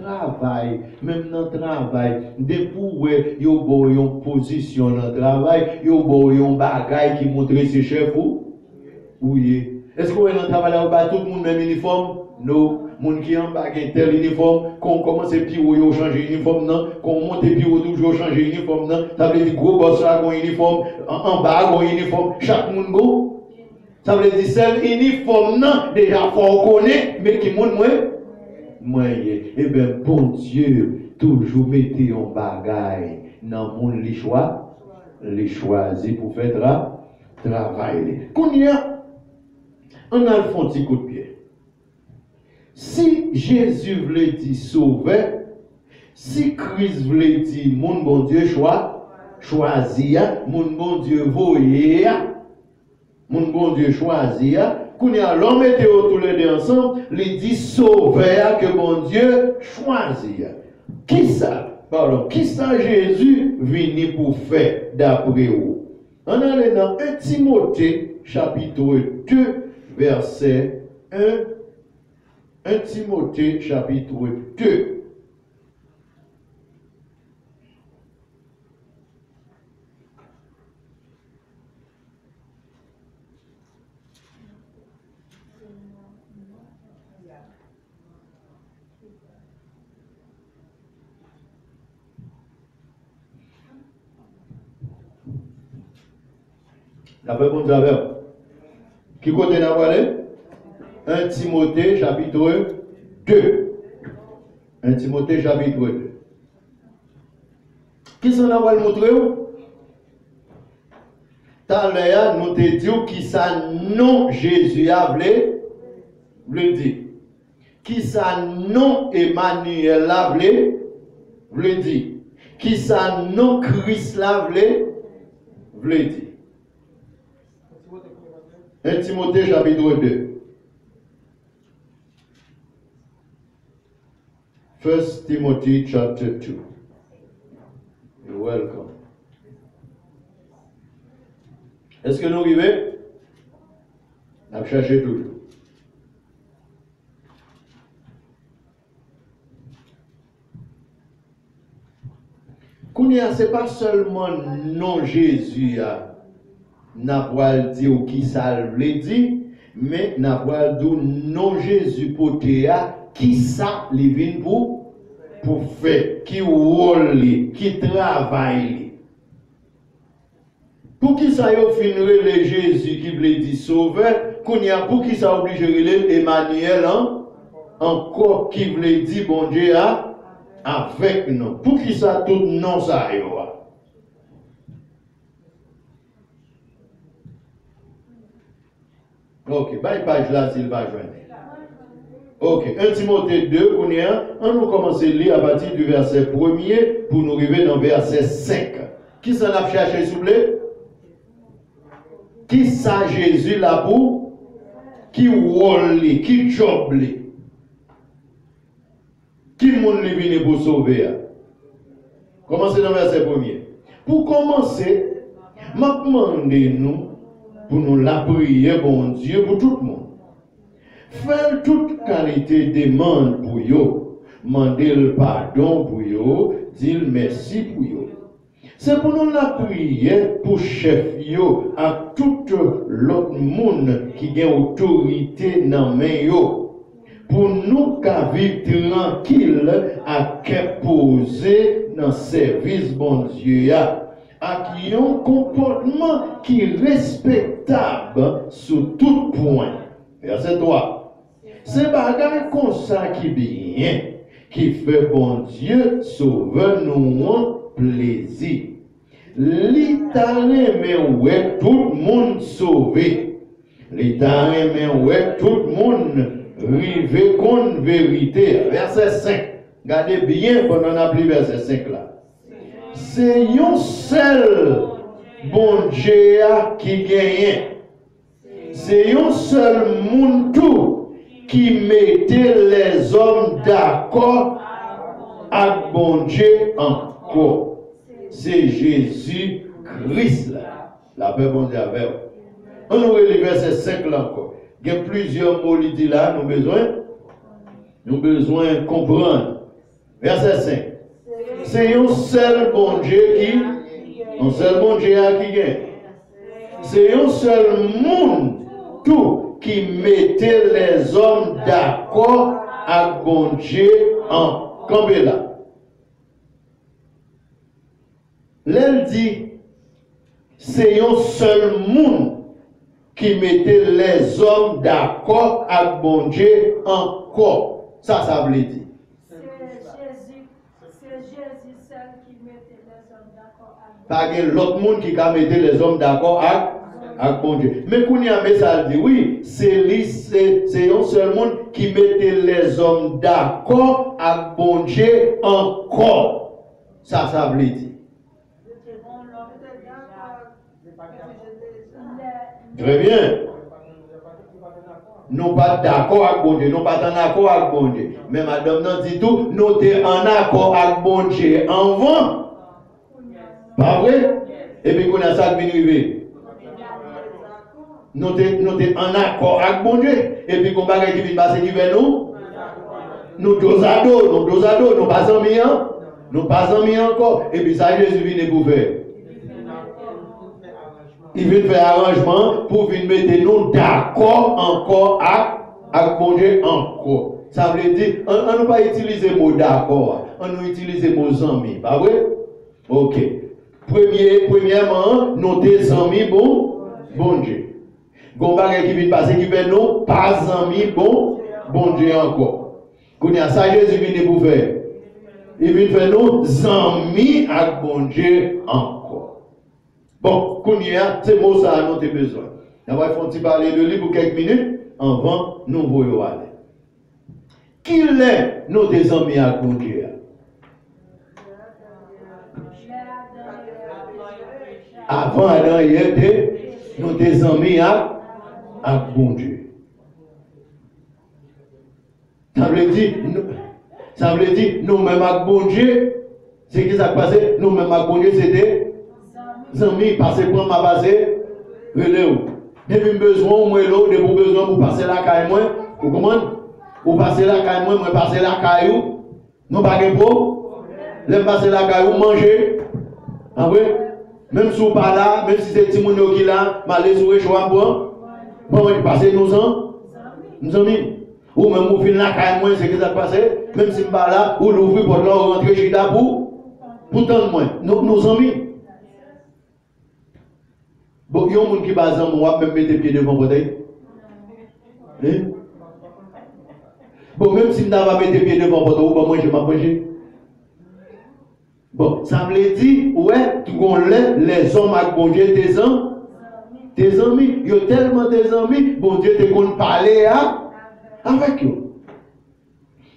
le travail, depuis ouais, yo bo yon position dans le travail, yo bo yon bagage qui montre ses chefs ou? Oui. Est-ce que dans le travail là, tout le monde même uniforme? Non. Moun qui en bas tel uniforme, qu'on commence puis on change uniforme non, qu'on monte puis on toujours changer uniforme non, ça veut dire gros boss là un uniforme, en bas un uniforme, chaque monde go. Ça veut dire seul uniforme non, déjà faut connaître, mais qui monde moyen. Eh bien bon Dieu, toujours mettez un bagaille dans mon les choisi pour faire travail. Qu'on y a, on a le fond petit coup de pied. Si Jésus voulait dire sauver, si Christ voulait dire mon bon Dieu choisir, mon bon Dieu voyer, mon bon Dieu choisir, qu'on y a l'homme et tous les deux ensemble, il dit sauver que bon Dieu choisir. Qui ça? Pardon, qui ça Jésus venu pour faire d'après vous? On est dans 1 Timothée chapitre 2 verset 1 Timothée chapitre 2. D'après bon Dieu, qui côté n'a parlé? 1 Timothée chapitre 2. 1 Timothée chapitre 2. Qui s'en a montré? Tout l'heure, nous te disons qui ça non Jésus a voulu dire. Qui ça non Emmanuel a voulu dire. Qui ça non Christ a voulu dire. 1 Timothée chapitre 2. 1 Timothy chapter 2. You're welcome. Est-ce que nous arrivons? On va chercher toujours. Ce n'est pas seulement non Jésus n'a pas dit qui ça veut dire, mais n'a pas dit non Jésus pour qui ça les vient pour faire, qui rôle, qui travaille. Pour qui ça y a fini le Jésus qui veut dire sauveur, pour qui ça obligé de Emmanuel encore qui veut dire bon Dieu avec nous. Pour qui ça tout non ça y a. Ok, bye page là s'il va joindre. Ok, 1 Timothée 2, on nous commence à lire à partir du verset 1er pour nous arriver dans le verset 5. Qui s'en a cherché, s'il vous plaît? Qui ça Jésus là pour? Qui rôle, qui job, qui monde est venu pour sauver? Commencez dans le verset 1er. Pour commencer, je demande nous pour nous la prier, bon Dieu, pour tout le monde. Faire toute qualité demande pour eux, demander le pardon pour eux, dire merci pour eux. C'est pour nous la prière pour chef yo, à tout l'autre monde qui a autorité dans main yo. Pour nous qui vivre tranquille à poser dans le service bon Dieu avec un comportement qui est respectable sur tout point. Verset 3. C'est bagage comme ça qui bien, qui fait bon Dieu sauver nous en plaisir. L'État mais ouais tout le monde sauvé. L'État mais ouais tout le monde rivé contre vérité. Verset 5. Regardez bien pendant on a pris verset 5 là. C'est un seul bon Dieu qui gagne. C'est un seul monde tout qui mettait les hommes d'accord avec bon Dieu encore. C'est Jésus-Christ là. La paix bon Dieu avec vous. On nous relit verset 5 là encore. Il y a plusieurs mots qui dit là, nous besoin de comprendre. Verset 5. C'est un seul bon Dieu qui gagne. C'est un seul monde tout qui mettait les hommes d'accord avec bon Dieu en campé là. L'elle dit, c'est un seul monde qui mettait les hommes d'accord avec bon Dieu encore. Ça veut dire. C'est Jésus seul qui mettait les hommes d'accord avec. Pas l'autre monde qui a metté les hommes d'accord avec bon Dieu. Mais quand il y a un message dit, oui, c'est un seul monde qui mettait les hommes d'accord avec bon Dieu encore. Ça veut dire. Très bien. Nous pas d'accord avec bon Dieu, nous pas en accord avec bon Dieu. Mais madame nous dit tout, nous sommes en accord avec bon Dieu avant. Pas vrai? Et puis qu'on a ça qui vient arriver. Nous sommes en accord avec bon Dieu. Et puis qu'on va qui vient passer qui vient nous dos à dos, nous pas en mis, nous pas en mis encore. Et puis ça Jésus vient pour faire. Il vient faire arrangement pour venir mettre nous d'accord encore avec bon Dieu encore. Ça veut dire, on ne pas utiliser le mot d'accord, on nous utilise le mot amis, pas vrai? Ok. Premièrement, nous des amis bon Dieu. Gonbagé qui vient passer qui vient nous, pas amis bon Dieu encore. Quand il y a ça, Jésus vient pour faire. Il vient faire nous amis avec bon Dieu encore. Bon, Kounia, c'est mot ça, nous avons besoin. On va parler de lui pour quelques minutes avant nous voyons aller. Qui est nos amis à Dieu? Avant Adam et Ève, nos amis à bon Dieu. Ça veut dire, nous-mêmes à bon Dieu, c'est qui ça passe? Nous-mêmes à bon Dieu, c'était amis, parce que pour ma base, relève. Depuis besoin, moi, l'eau, depuis besoin pour passer la caille, moi, vous comprenez? Vous passez la caille, moi, passer la caille, non pas de pour. L'aime passer la caille, vous mangez. Ah oui? Même si vous ne pas là, même si c'est Timounio qui est là, malais sur le choix, bon, je passe nos amis. Ou même vous finissez la caille, moi, c'est que ça passe. Même si je ne pas là, vous l'ouvrez pour là, vous rentrez chez là pour tant de moins. Nos amis. Bon, il y a un monde qui base en moi, même mettre les pieds devant votre œil. Bon, même si je n'ai pas mis les pieds devant votre œil, moi je vais manger. Bon, ça veut dire, ouais, tu connais les hommes avec bon Dieu, tes amis. Il y a tellement des amis, bon Dieu te connaît parler avec eux.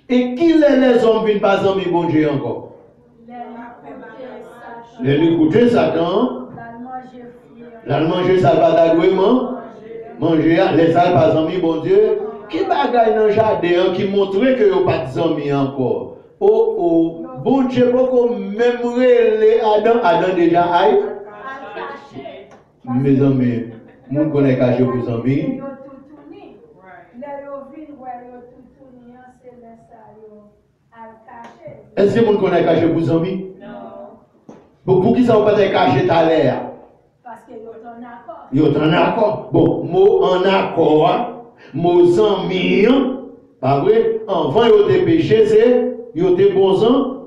Et qui les hommes qui ne sont pas amis, bon Dieu encore? Les écouter Satan. La manger salvadouement, manger les salles amis, bon Dieu. Qui bagaille dans le jardin qui montre que vous pas d'amis encore? Oh, bon Dieu, pourquoi même les Adam déjà aïe? Mes amis, mon connaît caché vos amis. Est-ce que mon connaît caché vos amis? Non. Pour qui ça vous pas caché à l'air? Yo en accord. Bon, mot en accord, mot amis, pas vrai? Avant yo te péché, c'est yo te bons ans.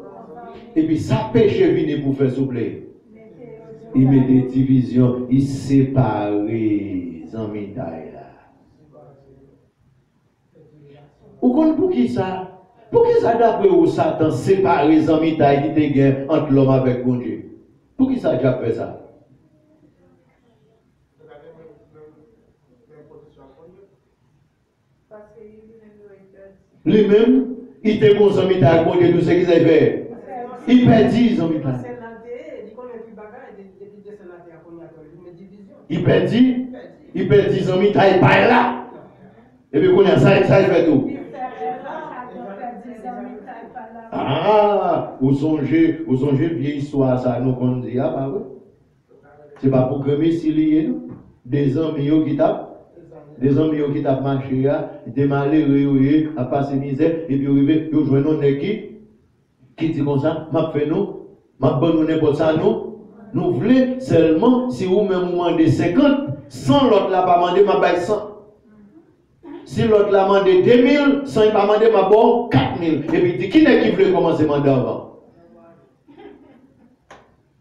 Et puis ça péché vient pour faire souffler. Il met des divisions, il sépare les amis là. Ou qu'on pour qui ça? Pour qui ça d'après où Satan sépare les amis qui te gagnent entre l'homme avec bon Dieu? Pour qui ça a fait ça? Lui-même, il était bon sans il t'a raconté tout ce qu'il a fait. Il perdit son mita. Il perdit son mita, il part là. Et puis, qu'on a ça, il fait tout. Ah, vous songez vieille histoire, ça nous qu'on dit, ah bah oui. C'est pas pour que Messi lié, non? Des amis qui tapent. Des hommes qui tapent marché, des malheureux, à passer misère, et puis ils jouent une équipe qui dit comme ça, m'a fait nous, m'a bonne n'importe ça, nous voulons seulement, si vous même demandez 50, 100 l'autre là pas demandé, m'a bail 100. Si l'autre là demandé 2000, 100 il pas demandé, m'a bon 4000. Et puis dit, qui n'est qui voulait commencer à demander avant?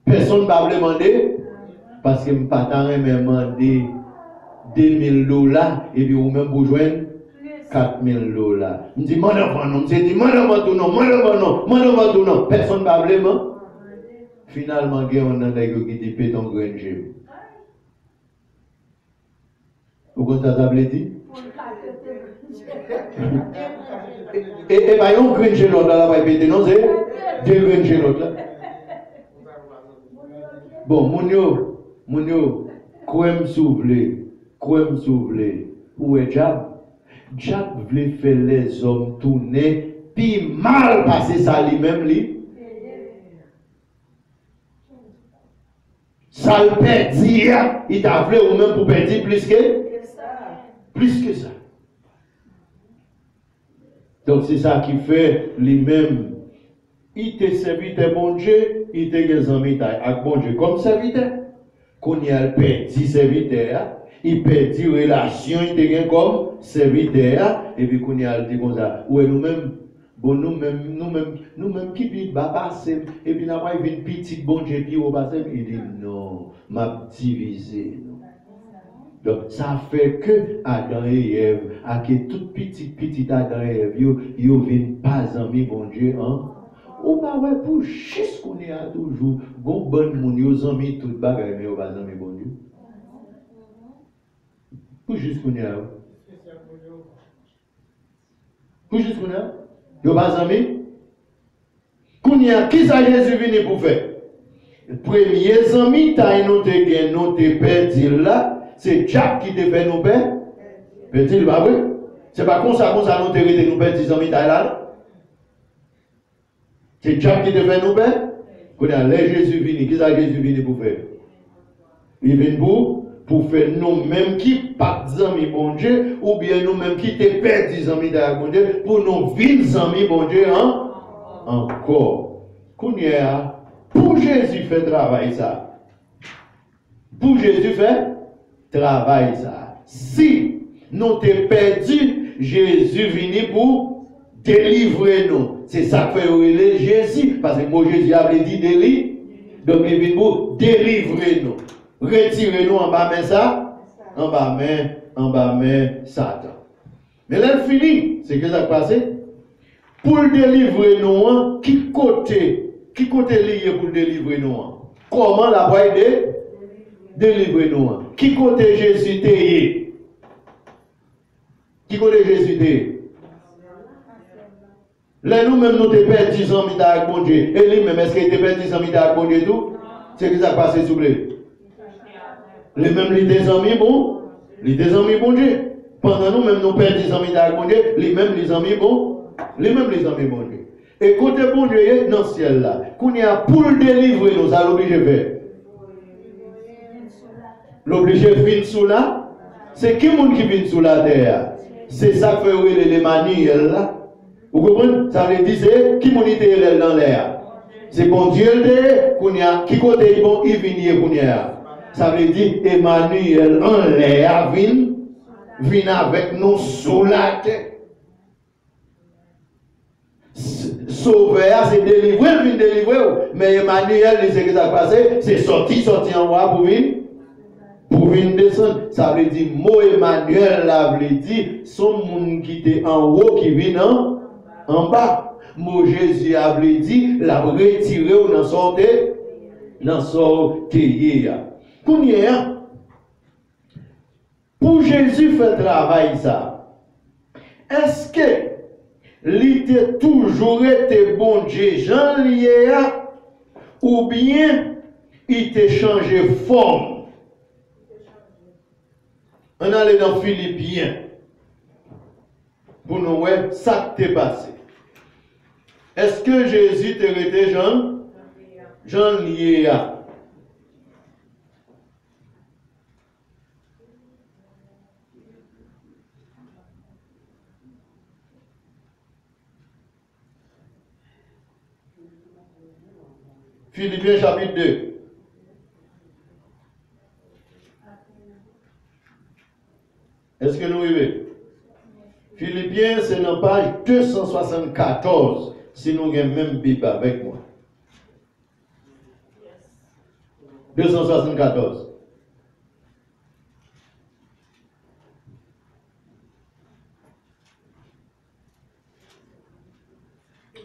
Personne ne va demander, parce que je ne pas demander. $2000 et puis ou même pour joindre $4000. Je dis, moi non, je dis, moi non, personne ne va blâmer. Finalement, il y a un homme qui dit, péton granger. Vous comprenez ça, dit? Et bien, on granger l'autre là, va péter, non, c'est deux granger l'autre là. Bon, Mounio, quoi me souffler? Quoi me souffler? Où est Jab? Jab voulait faire les hommes tourner, puis mal passer ça lui-même, lui. Ça le perdit, il t'a voulu ou même pour perdre plus que ça. Donc c'est ça qui fait lui-même. Il te serviteur bon Dieu, il te des amis avec bon Dieu comme serviteur. Qu'on y a perdu serviteur. Il perdit relation, il était comme serviteur, et puis qu'on y a dit comme ça. Ouais, nous-mêmes, bon, nous-mêmes qui vivent, passer, et puis nous avons une petite bon Dieu qui va passer, il dit non, m'a divisé. Donc, ça fait que Adam et Ève, à que toute petite Adam et Ève, ils ne viennent pas amis, bon Dieu, hein. Ou pas, ouais, pour juste qu'on y a toujours, bon, monde, ils ont amis, tout bagaille, mais ils ne pas amis, bon Dieu. Pour juste qu'on y a. Pour juste qu'on y a. Yo pas amis. Qu'on y a, qui ça Jésus venu pour faire? Premier ami, t'as noté gain, noté perdu là, c'est Jack qui te fait nous perdre. Perdu, pas vrai? C'est pas comme ça nous te nous perdre 10 amis là. C'est Jack qui te fait nous perdre. Qu'on y a, les Jésus venu, qui ça Jésus venu pour faire? Il vient pour faire nous-mêmes qui pas amis bon Dieu, ou bien nous-mêmes qui te perdent des amis de bon Dieu, pour nous vivre amis bon Dieu, hein? Encore. Pour Jésus fait travail ça. Pour Jésus fait travail ça. Si nous te perdu, Jésus vient pour délivrer nous. C'est ça que fait Jésus, parce que moi Jésus avait dit délivrer, donc il vient pour délivrer nous. Retirez-nous en bas main ça, en bas main Satan. Mais là, fini, c'est que ça passe. Pour délivrer nous, qui côté lié pour délivrer nous? Comment la voie de délivrer nous? Qui côté Jésus t'est? Qui côté Jésus t'est? Là, nous-mêmes, nous te perdons 10 ans avec bon Dieu. Et lui-même, est-ce qu'il te perd 10 ans avec bon Dieu tout? C'est que ça passe, s'il vous plaît. Les mêmes les amis bon, les amis bon Dieu. Pendant nous même nous perdons des amis dans bon Dieu, les mêmes les amis bon Dieu. Et côté bon Dieu dans le ciel là, qu'on y a pour le délivrer nous, ça l'oblige de faire. L'oblige de venir sous là, c'est qui monde qui vient sous la terre? C'est ça que fait les manuels là. Vous comprenez? Ça veut dire c'est qui monde est dans l'air. C'est bon Dieu qu'on y a qui côté bon il vient qu'on y a. Ça veut dire Emmanuel en l'air vient avec nous sous la terre. Sauveur, c'est délivrer, vient délivrer. Mais Emmanuel, c'est ce qui s'est passé, c'est sorti en haut pour venir descendre. Ça veut dire, mot Emmanuel, là, veut dire, son monde qui était en haut, qui vient en bas. Mot Jésus a veut dire, l'a retiré ou n'en sortait. dans son théier. Pour Jésus faire travail ça, est-ce que il toujours été bon Dieu Jean lié ou bien il t'a changé forme? On allait dans Philippiens pour nous voir ça qui t'est passé. Est-ce que Jésus t'a été Jean lié? Philippiens chapitre 2. Est-ce que nous vivons? Philippiens, c'est dans page 274, si nous avons même Bible avec moi. 274.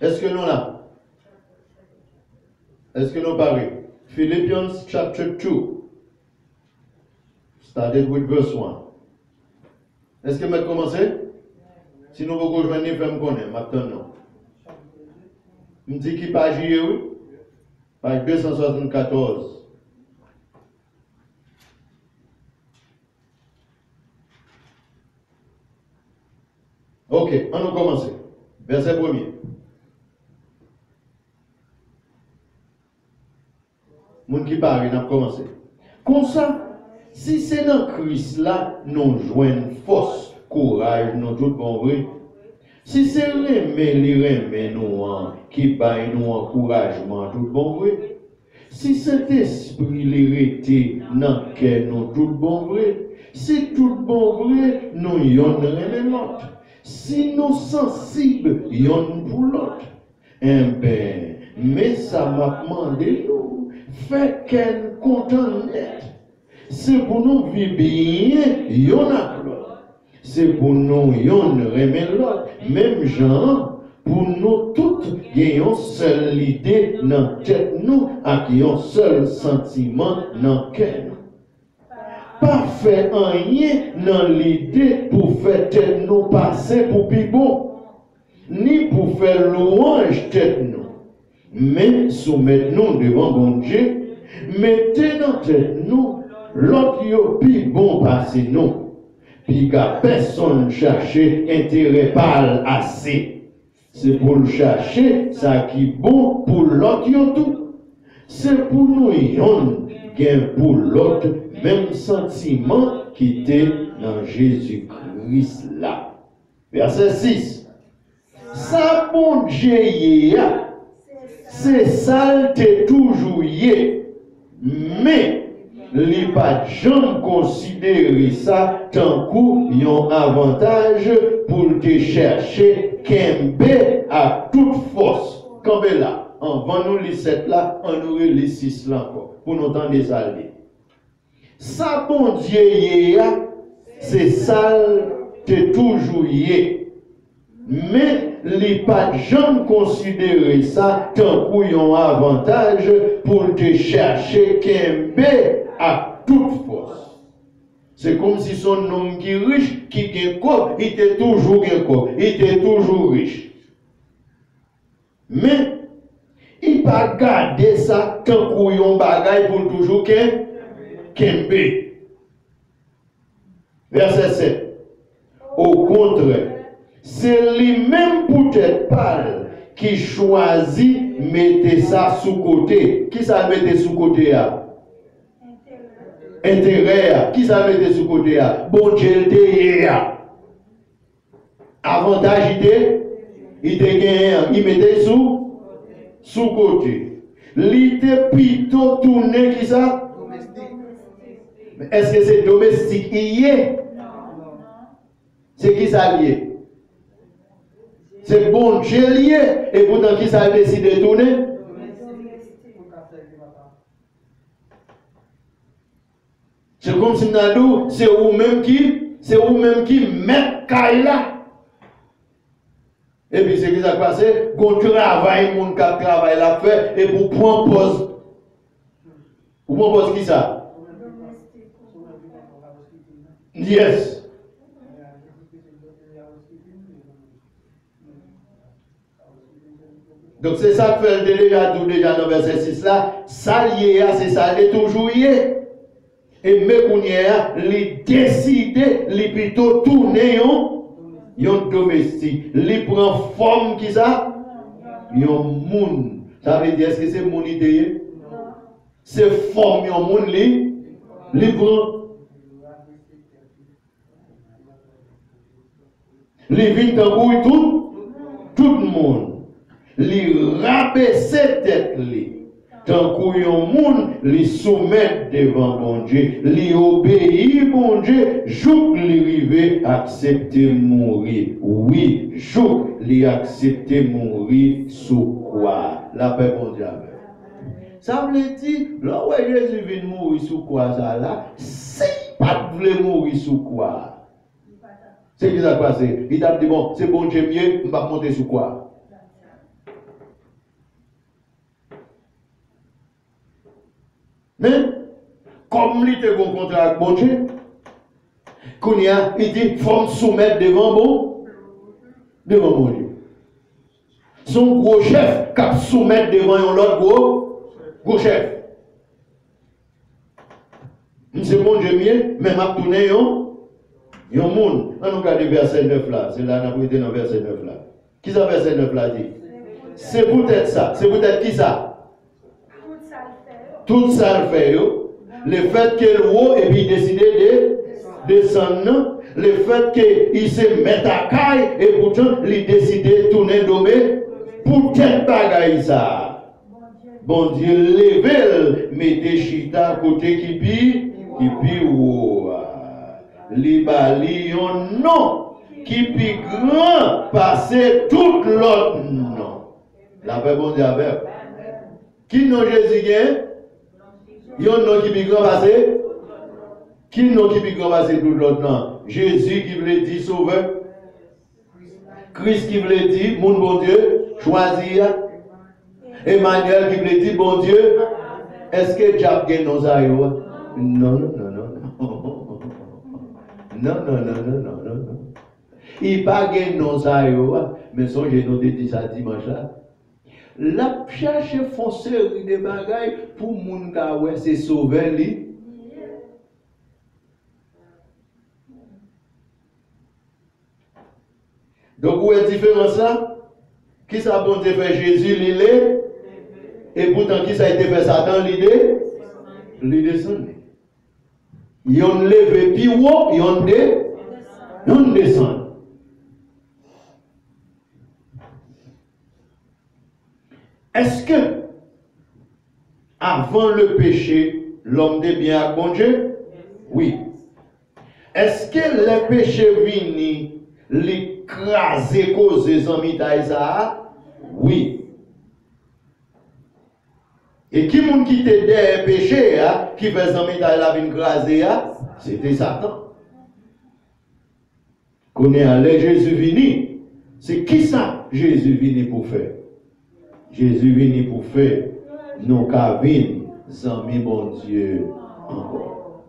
Est-ce que nous là? Est-ce que nous parlons? Philippians chapter 2. Started with verse 1. Est-ce que nous commencer? Si nous voulons rejoindre les femmes qu'on aime, maintenant non. Je dis qui page oui? Page 274. Ok, on nous commence. Verset 1er. Moun qui parle, on a commencé. Comme ça, si c'est dans Christ là, nous joignons force, courage, nous tout bon vrai. Si c'est remé nous qui baille nous encouragement, tout bon vrai. Si cet esprit l'hérité dans lequel nous tout bon vrai. Si tout bon vrai, nous yon remé l'autre. Si nous sensibles, yon pour l'autre. Eh ben, mais ça m'a demandé nous. Fait qu'elle content net. C'est pour nous vivre bien, yon a l'autre. C'est pour nous yon remet l'autre. Même gens, pour nous toutes, ayons seule idée dans tête nous, et un seul sentiment dans cœur. Pas fait rien dans l'idée pour faire tête nous passer pour plus bon, ni pour faire louange tête nous. Mais soumettez-nous devant bon Dieu, mettez dans tête nous, l'autre yo plus bon passer nous. Puis qu'à personne chercher intérêt pâle assez. C'est pour le chercher ça qui est bon pour l'autre yo tout. C'est pour nous yon gain pour l'autre même sentiment qui était dans Jésus-Christ là. Verset 6. Ça bon Dieu c'est ça t'es toujours yé, mais les pas jamais considérer ça tant qu'un avantage pour te chercher kembe à toute force. Comme là, avant nous les 7 là, on nous les 6 là encore, pour nous entendre des alliés. Ça bon Dieu c'est ça t'es toujours yé, mais les pas jamais considérer ça tant qu'un avantage pour te chercher kembe à toute force. C'est comme si son homme qui est riche, qui gagne quoi, il était toujours gagne quoi, il était toujours riche. Mais il pas garder ça tant qu'on bagaille pour toujours kembe. Verset 7. Au contraire, c'est lui-même peut-être pâle qui choisit mettre ça sous côté. Qui ça mettre sous côté là? Intérêt. Qui ça mettre sous côté là? Bon Dieu le avantage il gagné, il mettait sous côté. Il était plutôt tourné qui ça? Est-ce que c'est domestique hier? C'est qui ça lié? C'est bon Dieu lié. Et pourtant qui ça a décidé de tourner? C'est comme si nous c'est vous-même qui met Kaila. Et puis c'est qui ça passe? Qu'on travaille, mon qui travaille la fait et pour prendre pause. Vous comprenez qui ça? Yes. Donc c'est ça que fait déjà tout déjà dans verset 6 là. Ça lié, c'est ça, il est toujours lié. Et mais qu'on y a, il décide, il plutôt tourner un domestique. Il prend forme qui ça? Un monde. Ça veut dire, est-ce que c'est mon idée? C'est forme un monde, il prend. Il vient dans tout le monde. Il rabaisse tête. Tant qu'il monde les soumettre devant bon Dieu, les obéir bon Dieu, jour les river accepter mourir. Oui, jour les accepter mourir sous quoi? La paix bon Dieu. Ça veut dire, là où Jésus vient mourir sous quoi ça là, c'est pas de mourir sous quoi. C'est ce qui s'est passé. Il t'a dit bon, c'est bon Dieu mieux, on va monter sous quoi? Mais, comme il était bon contrat avec bon Dieu, il dit, il faut me soumettre devant bon Dieu. Son gros chef, qui soumettre devant un autre gros chef. C'est bon Dieu mieux, mais m'a tourné un monde. On regarde le verset 9 là, c'est là, on a été dans le verset 9 là. Qui ça verset 9 là dit? C'est peut-être ça, c'est peut-être qui ça? Tout ça le fait, le fait qu'il haut et puis décider de descendre, le fait qu'il se mette à caille et pourtant il décide de tourner domé pour quel bagaille ça. Bon Dieu, level, mettez chita côté qui pi ou li bali yon non qui pi grand passer tout l'autre non. La paix bon Dieu avec. Qui non Jésus gagne? Il y a un nom qui est grand passé. Qui nom qui est grand passé tout l'autre nom? Jésus qui voulait dire sauveur. Christ qui voulait dire mon bon Dieu, choisir. Emmanuel qui voulait dire bon Dieu. Est-ce que Diable gagne nos aïeux? Non. Non. Il pas gagne nos aïeux, mais son j'ai noté ça dimanche là. La cherche foncer des bagailles pour moun ka ouais c'est sauver li. Donc où est la différence là? Qui ça bon Dieu fait Jésus l'île et pourtant qui ça a été fait Satan l'idée? L'idée descend. Ils ont levé puis haut, ils ont descend. Est-ce que, avant le péché, l'homme est bien à bon Dieu? Oui. Est-ce que le péché vient l'écraser cause des amis d'Aïsa? Oui. Et qui moun qui te des péché, qui fait des amis d'Aïsa vient écraser, c'était Satan. Qu'on est allé Jésus vini. C'est qui ça Jésus vini pour faire? Jésus venu pour faire nos cabines, amis bon Dieu, encore.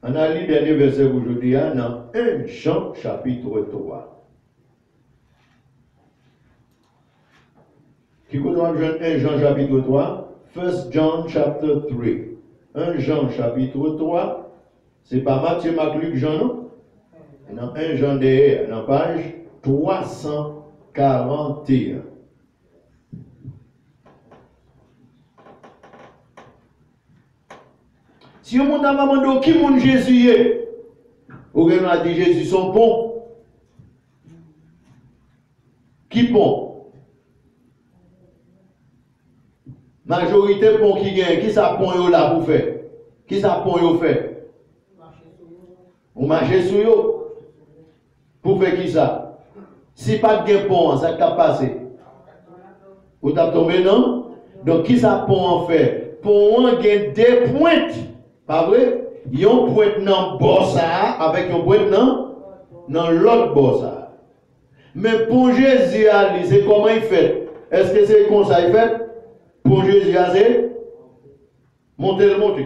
On a lu le dernier verset aujourd'hui dans 1 Jean chapitre 3. Qui connaît 1 Jean chapitre 3? 1 John chapter 3. 1 Jean chapitre 3. C'est pas Matthieu, Marc, Luc, Jean, non? Dans 1 Jean derrière, dans page 341. Si on a demandé qui mon Jésus est, on a dit Jésus son pont. Qui pont? Majorité pont qui gagne, qui ça pont yo là pour faire? Qui ça pont yo fait? On marche sur yo. Pour faire qui ça? Si pas de pont, ça t'a passé. Vous t'avez tombé, non? Donc, qui ça pont en fait? Pont a deux pointes. Pas vrai? Il y a une pointe dans le bord ça, avec une pointe dans l'autre bord ça. Mais pour Jésus, c'est comment il fait? Est-ce que c'est comme ça il fait? Pour Jésus, c'est monter le monter.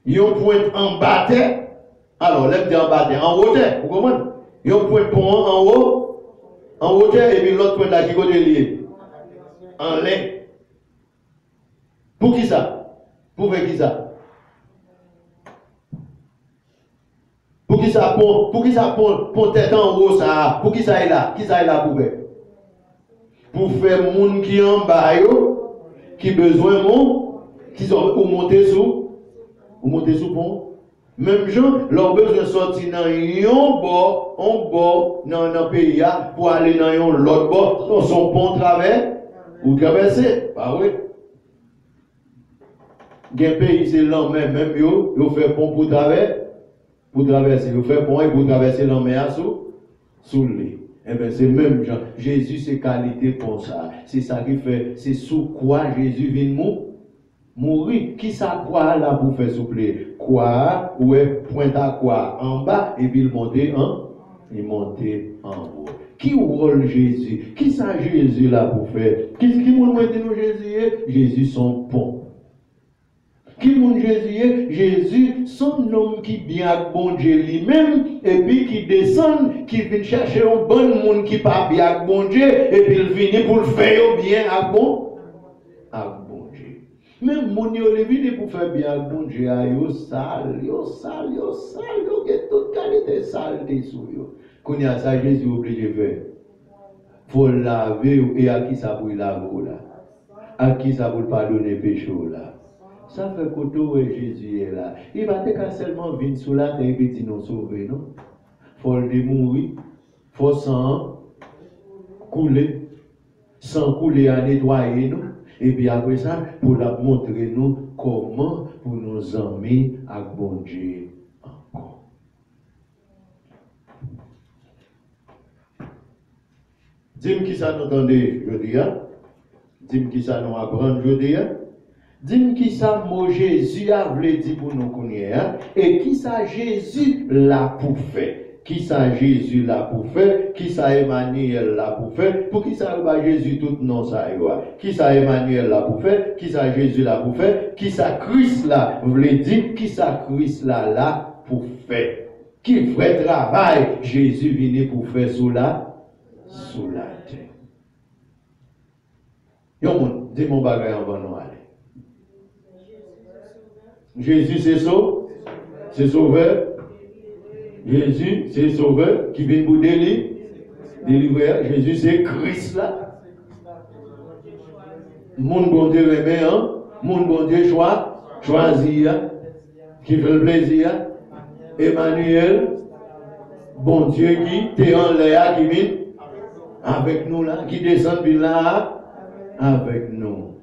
Il y a un point en bas terre. Alors, l'aime dire en bas terre, en haut terre, vous comprenez? Il y a un point pour en haut terre, et puis l'autre point là qui côté lié. En l'air. Pour qui ça? Pour faire qui ça? Pour qui ça pour tête en haut ça? Pour qui ça est là? Qui ça est là pour faire? Pour faire moun qui en bas yo, qui besoin mon, qui sont pour monter sous pont. Même gens, leur besoin sortir dans un bord dans un pays pour aller dans l'autre bord, dans son pont travers ou traverser. Bah oui. Gen pays c'est l'homme même yo fait pont pour traverser, yo fait pont pour traverser la mer sous l'eau. Eh bien, c'est même genre, Jésus, c'est qualité pour ça. C'est ça qui fait, c'est sous quoi Jésus vient mourir. Qui ça quoi là pour faire souffler? Quoi, ouais, pointe à quoi en bas, et puis il monte en haut. Qui rôle Jésus? Qui ça Jésus là pour faire? Qui nous dit nous Jésus? Jésus son pont. Qui mon Jésus? Jésus, son homme qui bien bon Dieu lui-même, et puis qui descend, qui vient chercher un bon monde qui pas bien bon Dieu, et puis il vient pour le faire bien à bon Dieu. Même mon Dieu, il vient pour faire bien à bon Dieu, yo sale, yo toute qualité sale dessous yo. Quand il y a ça, Jésus obligé de faire. Faut laver, et à qui ça pour laver là? À qui ça pour pardonner péché là? Ça fait que tout Jésus est là. Il va te seulement venir sous la terre et dire nous sauver, non? Il faut le mourir. Il faut sang couler. Sang couler à nettoyer nous. Et puis après ça, pour la montrer nous comment pour nous amis avec bon Dieu encore. Dis-moi qui ça nous entendez, je dis. Dis-moi qui ça nous apprend, je dis. Dis-moi qui ça, moi Jésus a voulu dire pour nous connaître, et qui ça Jésus l'a pour faire. Qui ça Jésus l'a pour faire, qui ça Emmanuel l'a pour faire, pour qui ça va Jésus tout non ça y va. Qui ça Emmanuel l'a pour faire, qui ça Jésus l'a pour faire, qui ça Christ l'a voulu dire, qui ça Christ l'a pour faire. Qui vrai travail Jésus venu pour faire sous la terre. Yo mon, dis mon bagage en bon aller. Jésus c'est sauveur. Jésus c'est sauveur qui vient pour délivrer. Jésus c'est Christ là. Mon bon Dieu aimé, mon bon Dieu choisi, qui fait le plaisir. Emmanuel, bon Dieu qui t'es en l'air, qui vient avec nous là, qui descend là avec nous.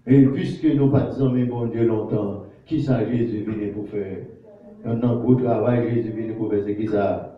Et puisque nous partisans, mais bon Dieu longtemps, qui ça Jésus vient pour faire? Un gros travail, Jésus vient pour faire, c'est qui ça?